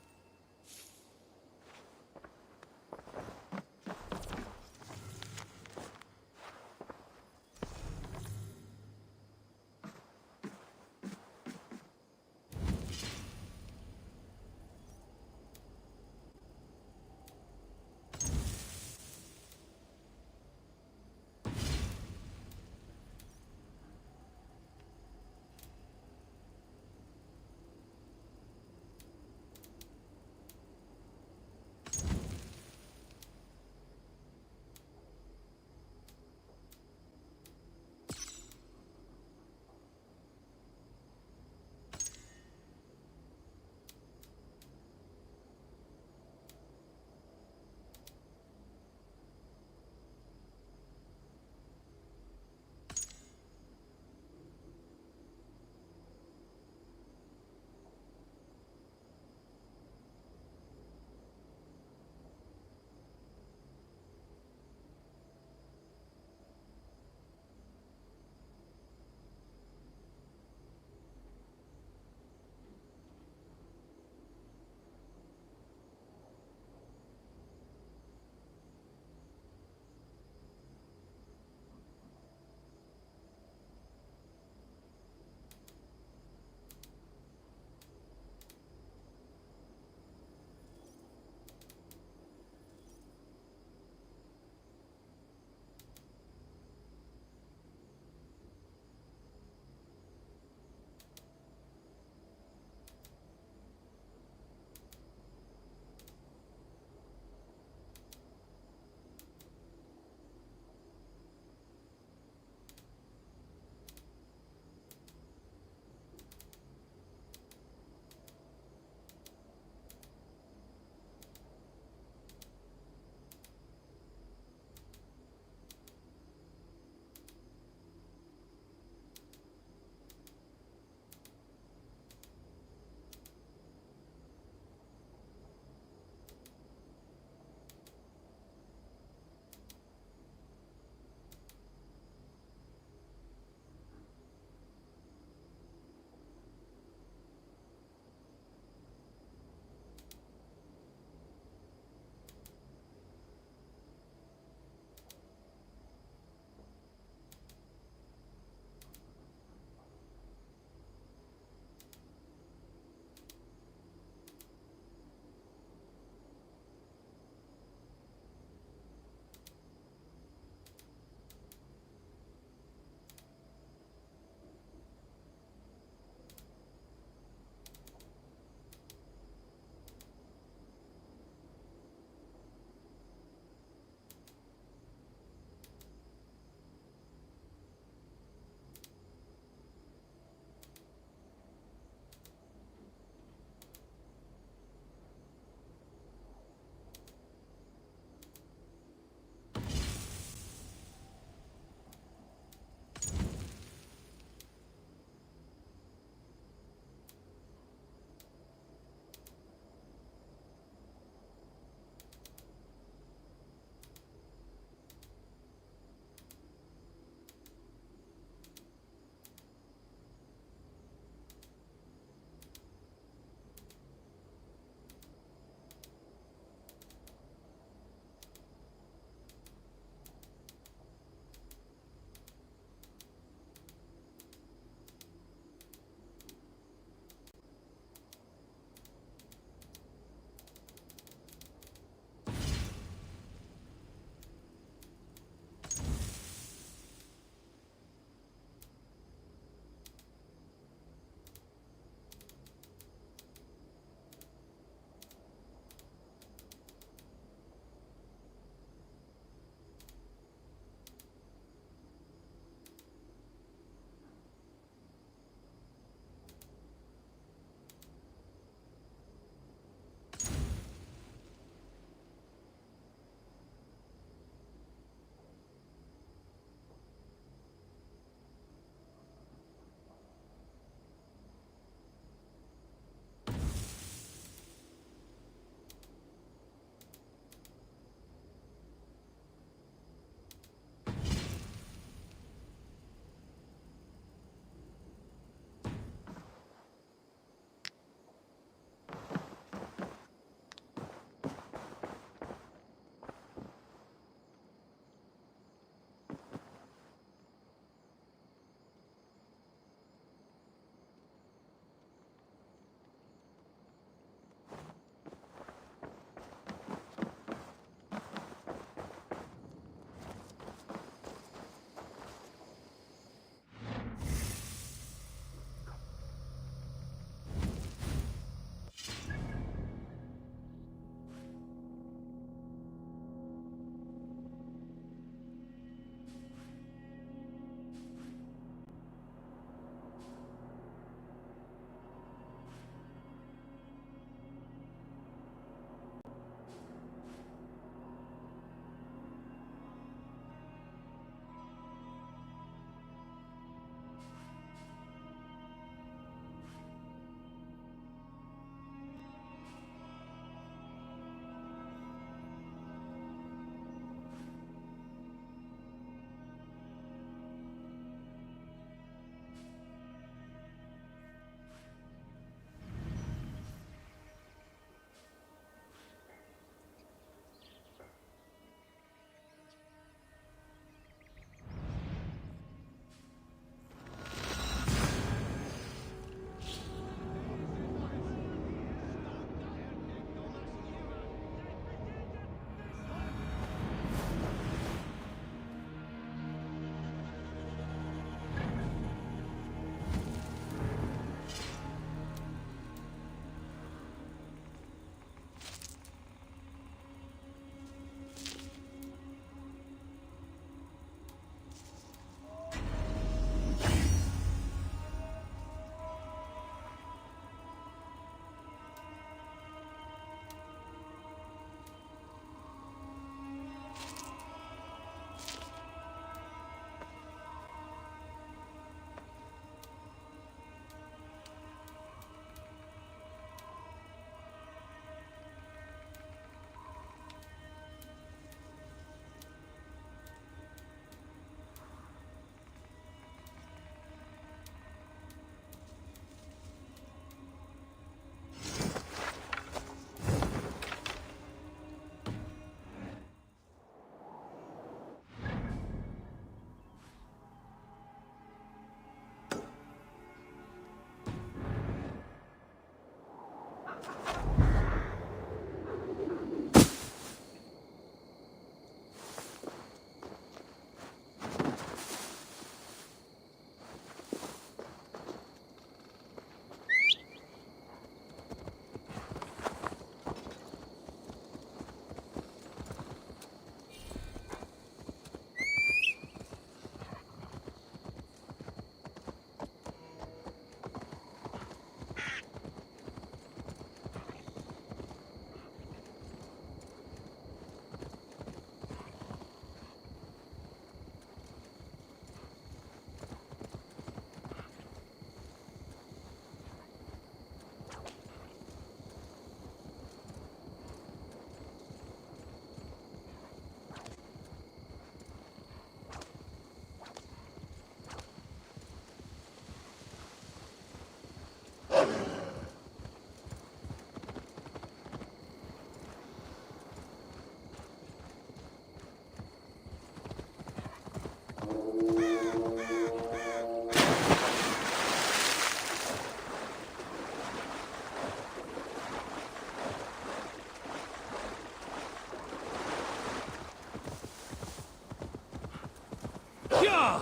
Yeah!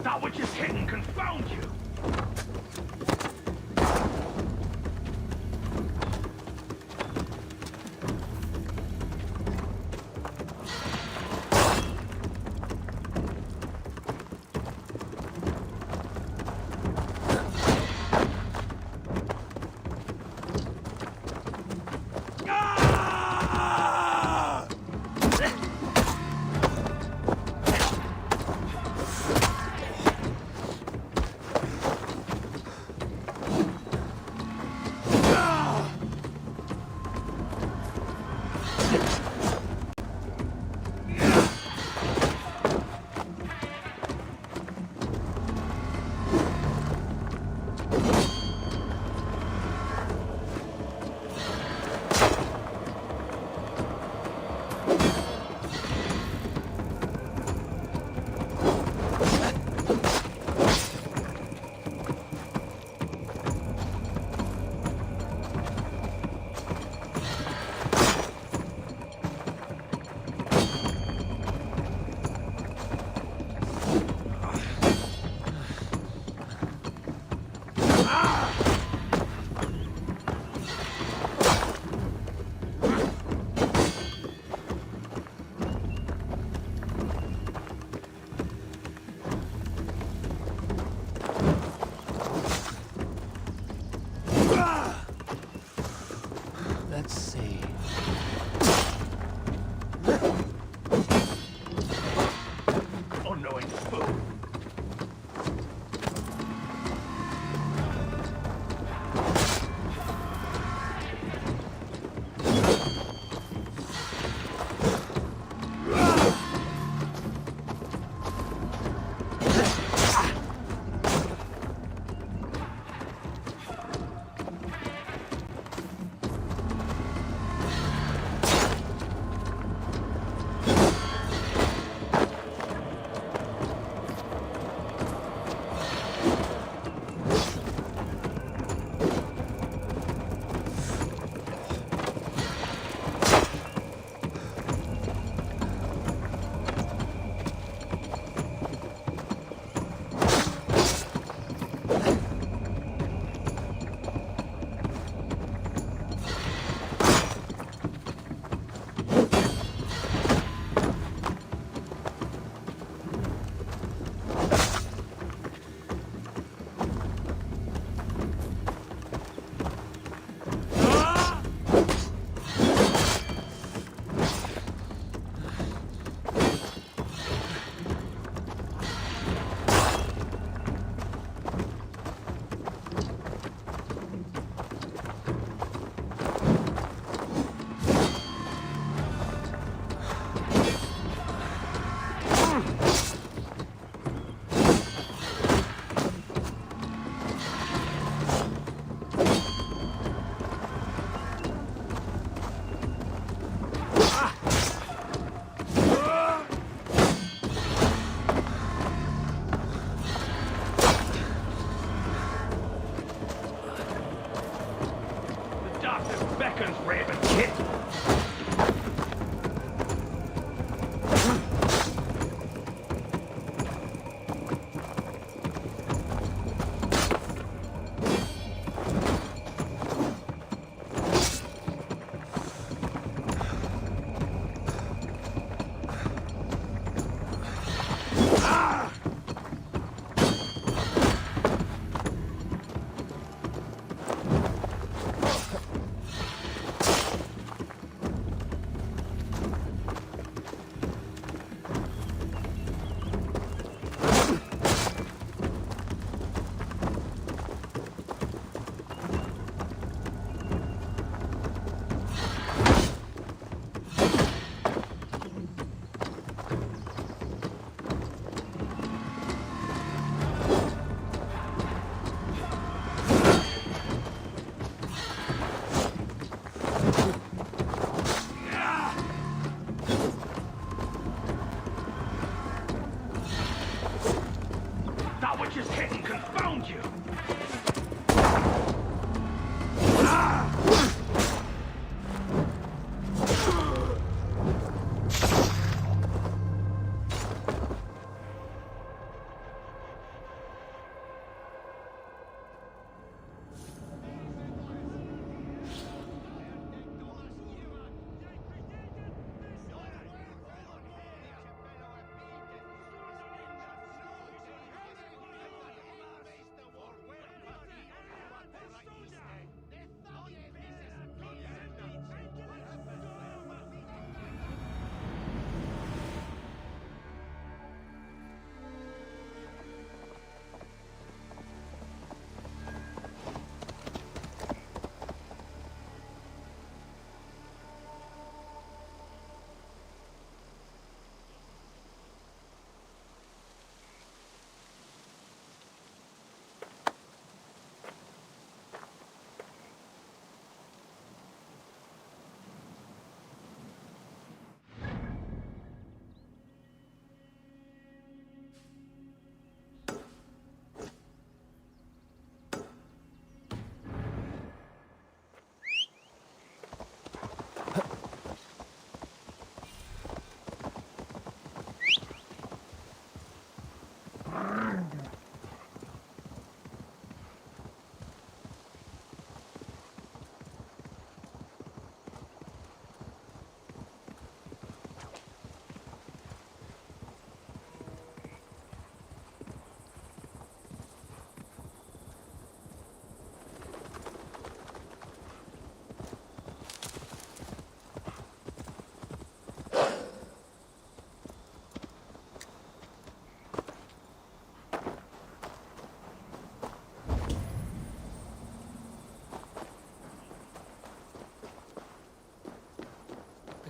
That which is hidden confound you!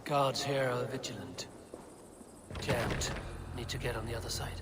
Guards here are vigilant. Jammed. Need to get on the other side.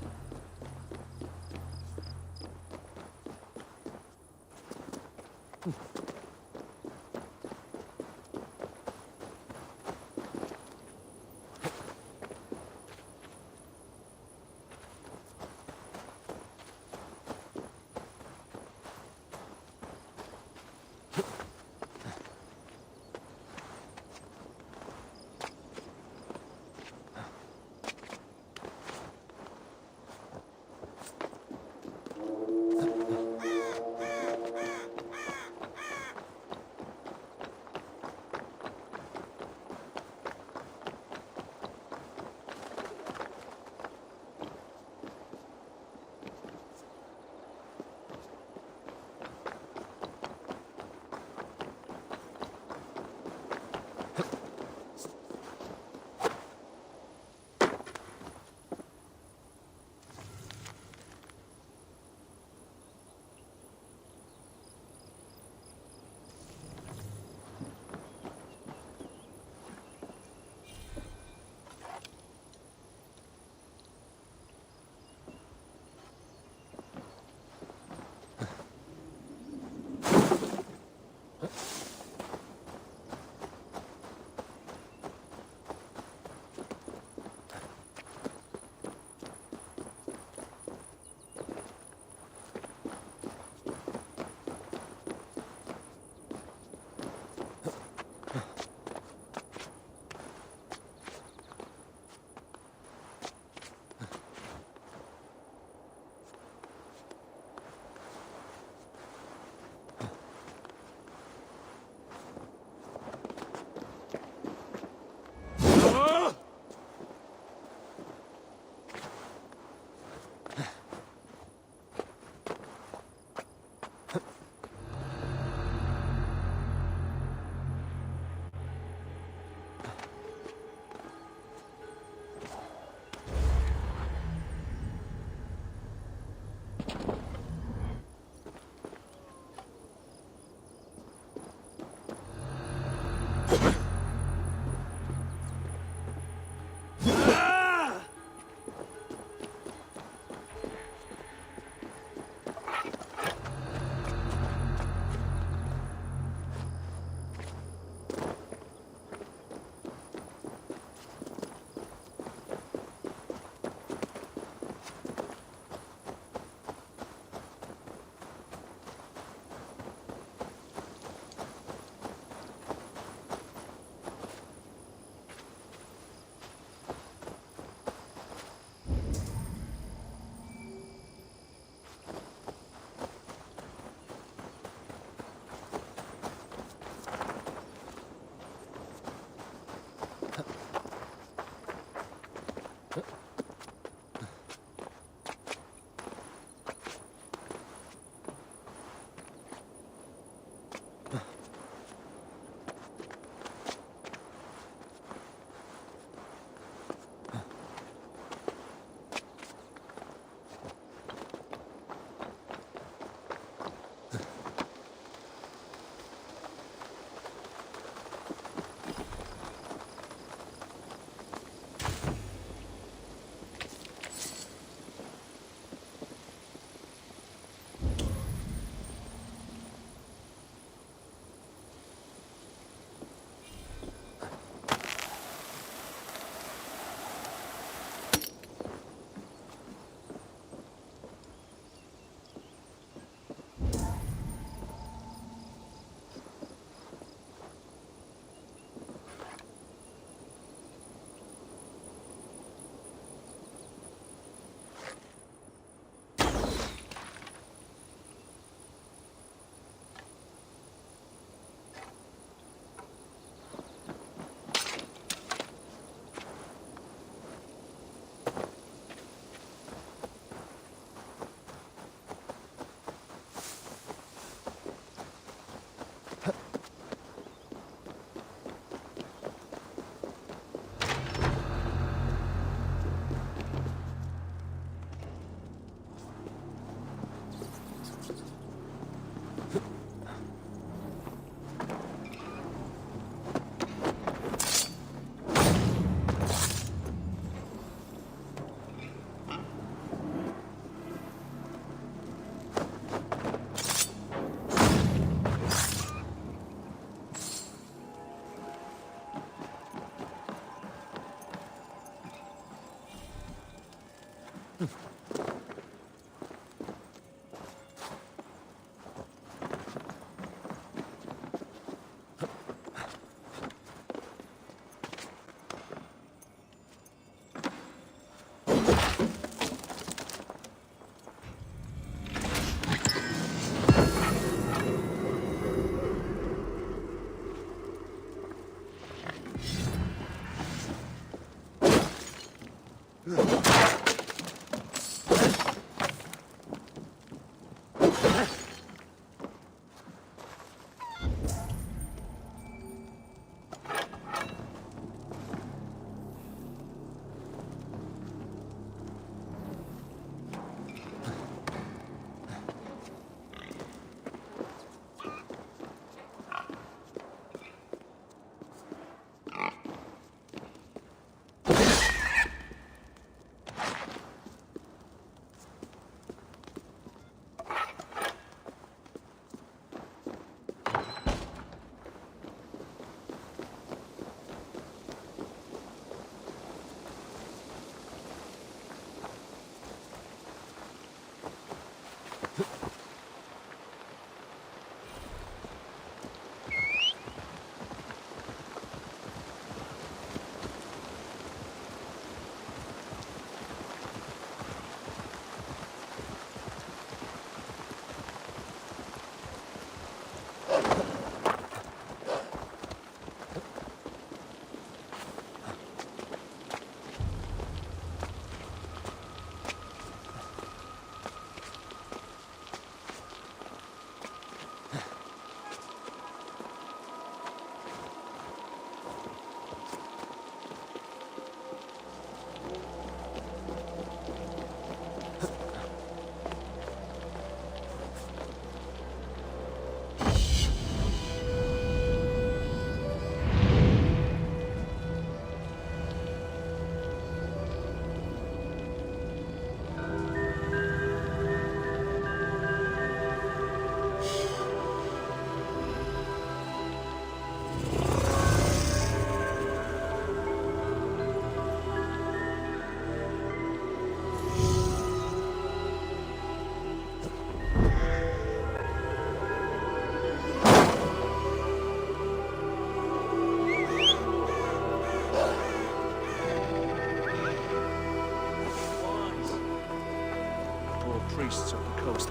poor priests of the coast.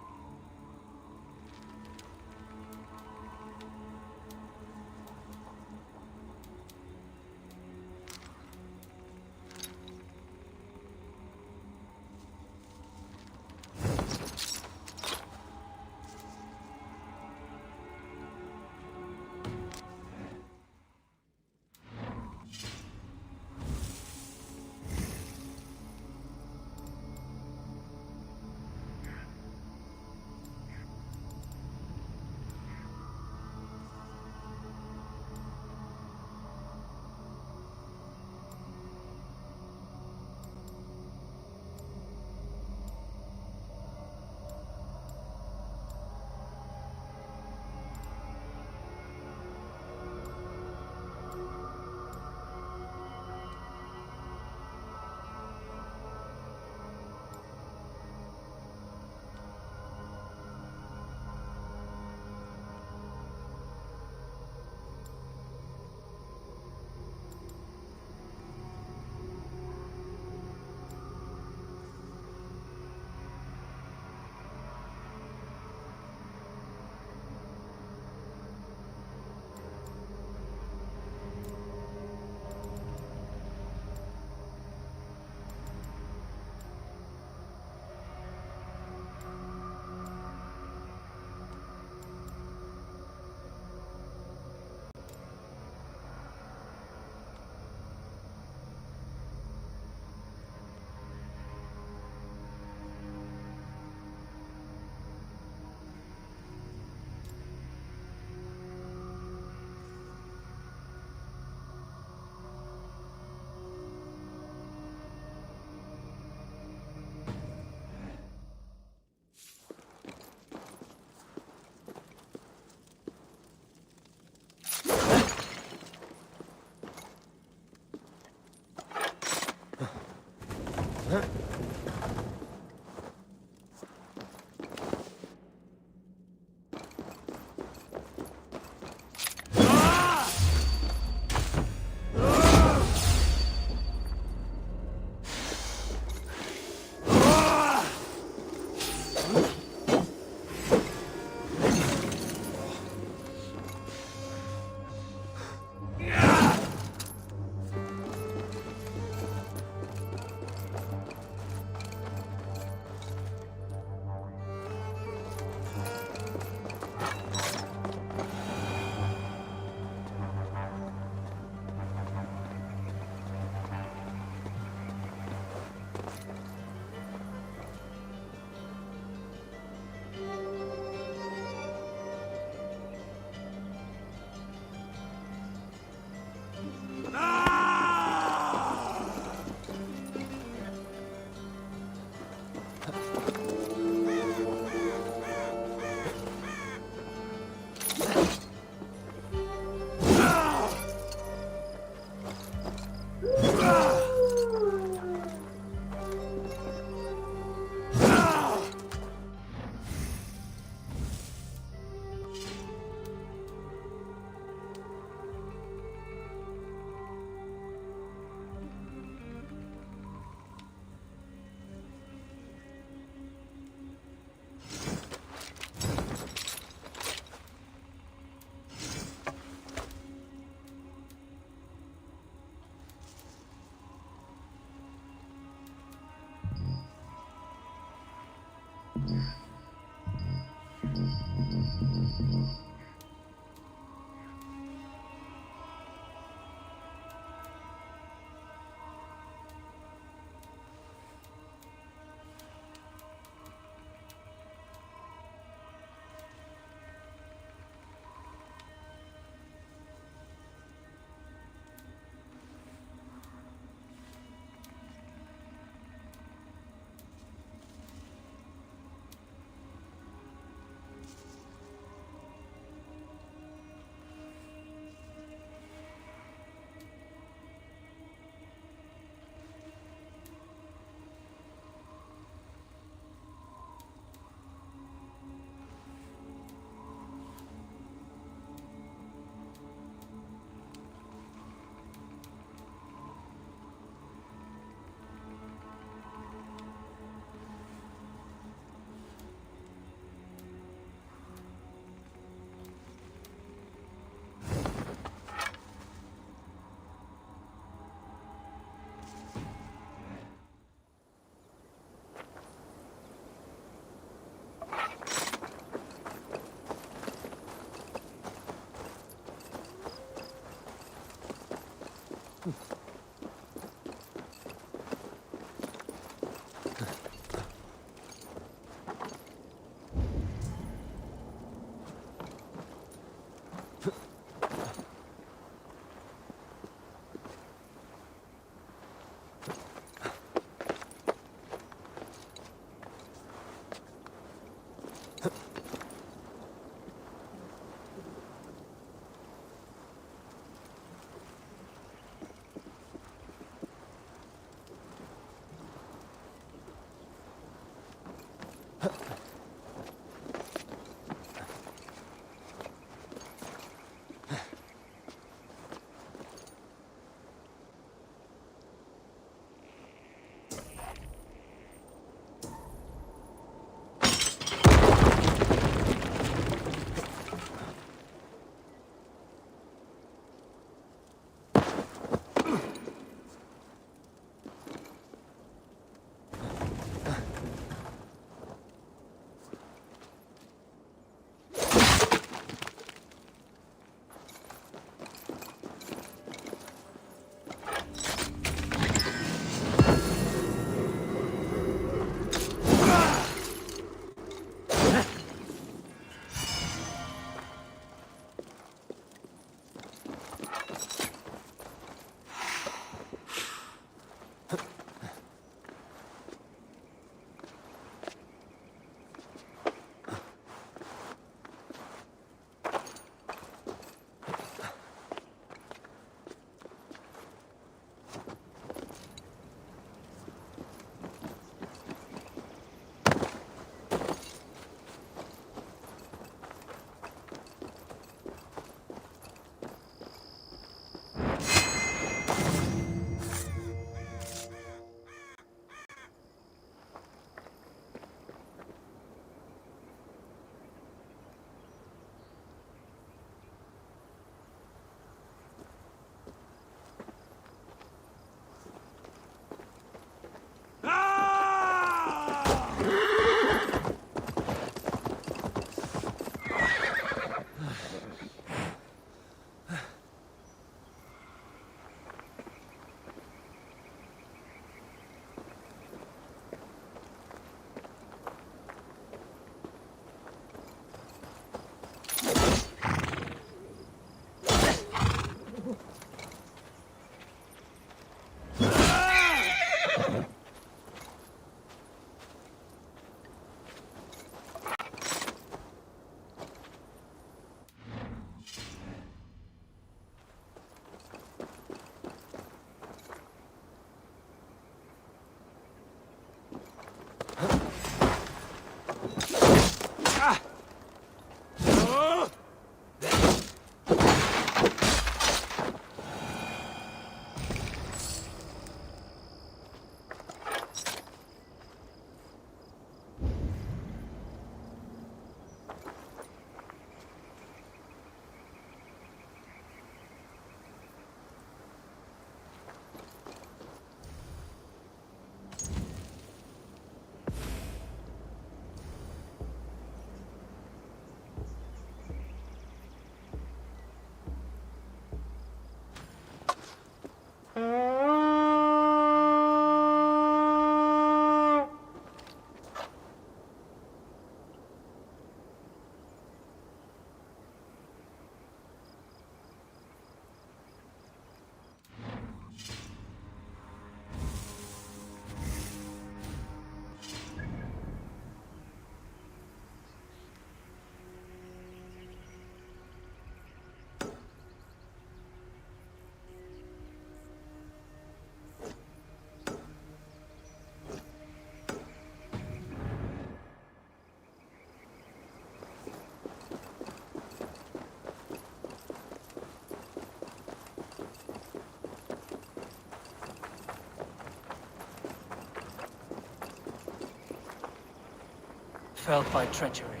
felt by treachery.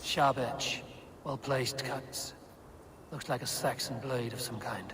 Sharp edge, well-placed cuts. Looks like a Saxon blade of some kind.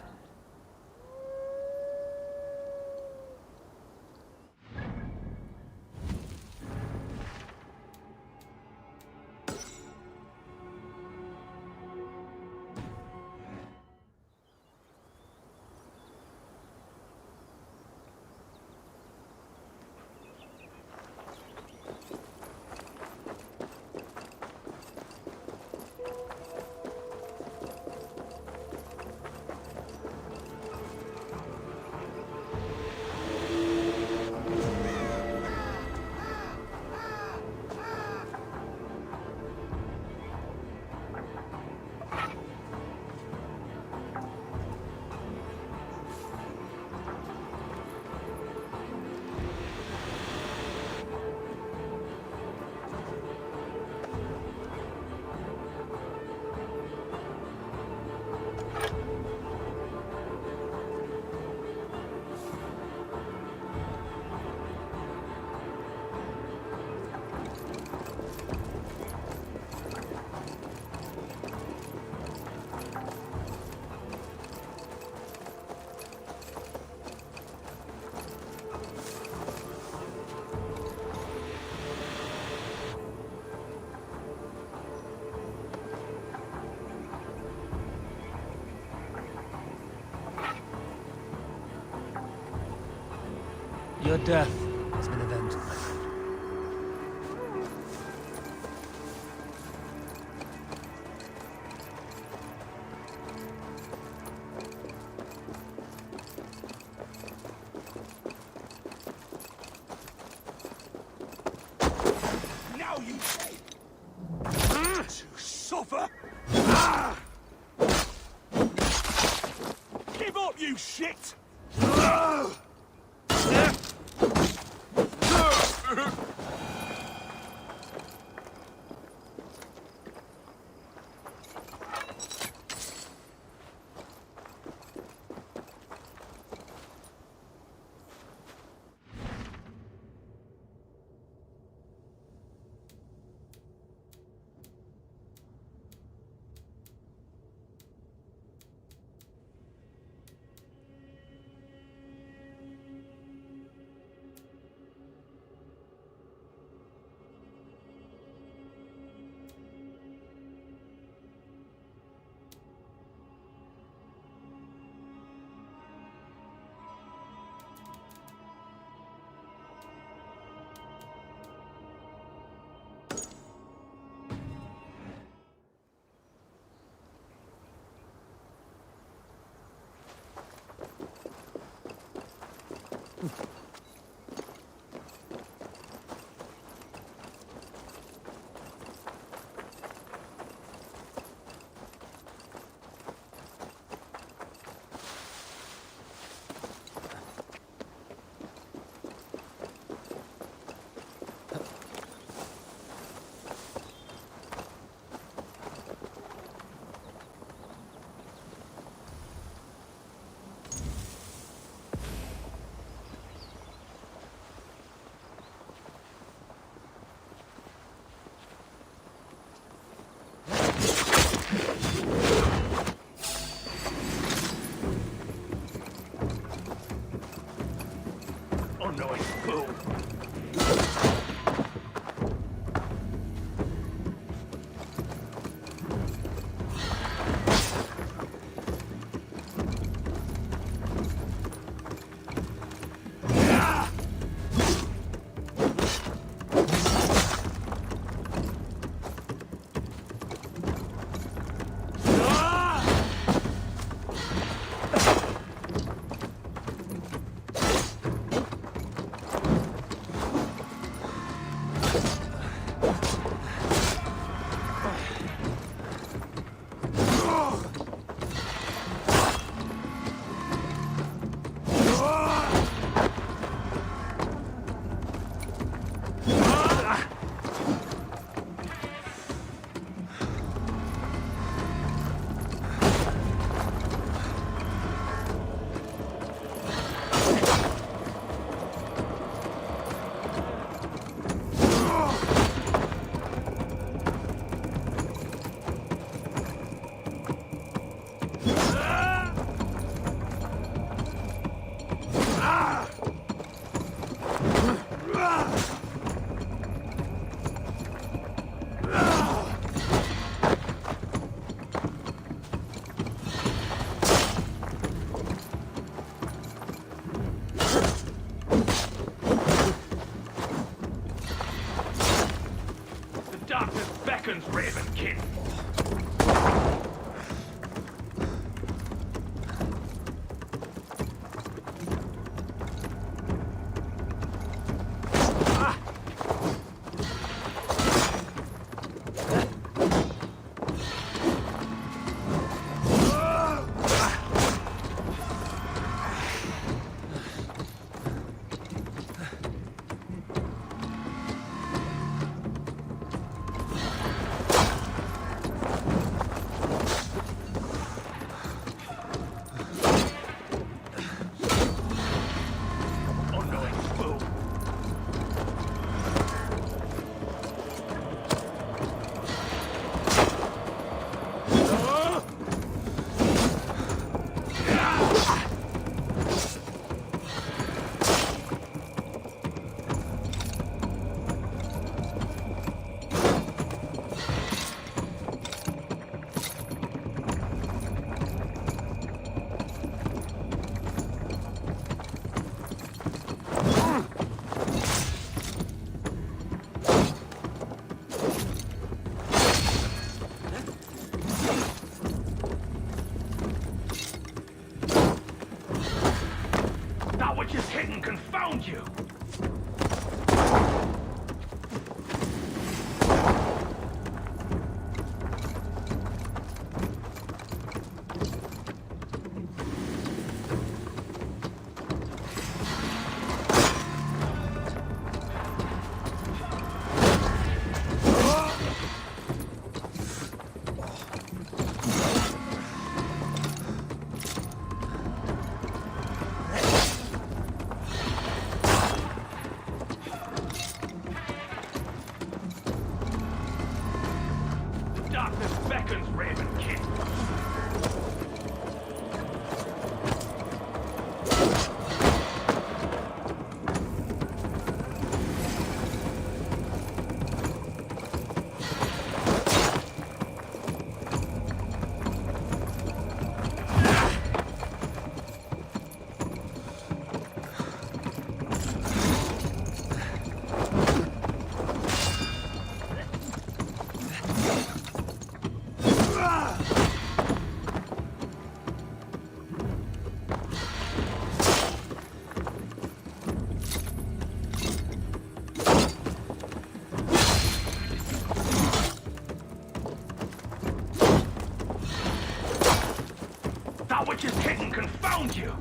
Your death has been avenged, my friend. Now you say! To suffer! Ah! Give up, you shit! beckons, Raven King. That which is hidden confound you! Darkness beckons, Raven King. That which is hidden confound you!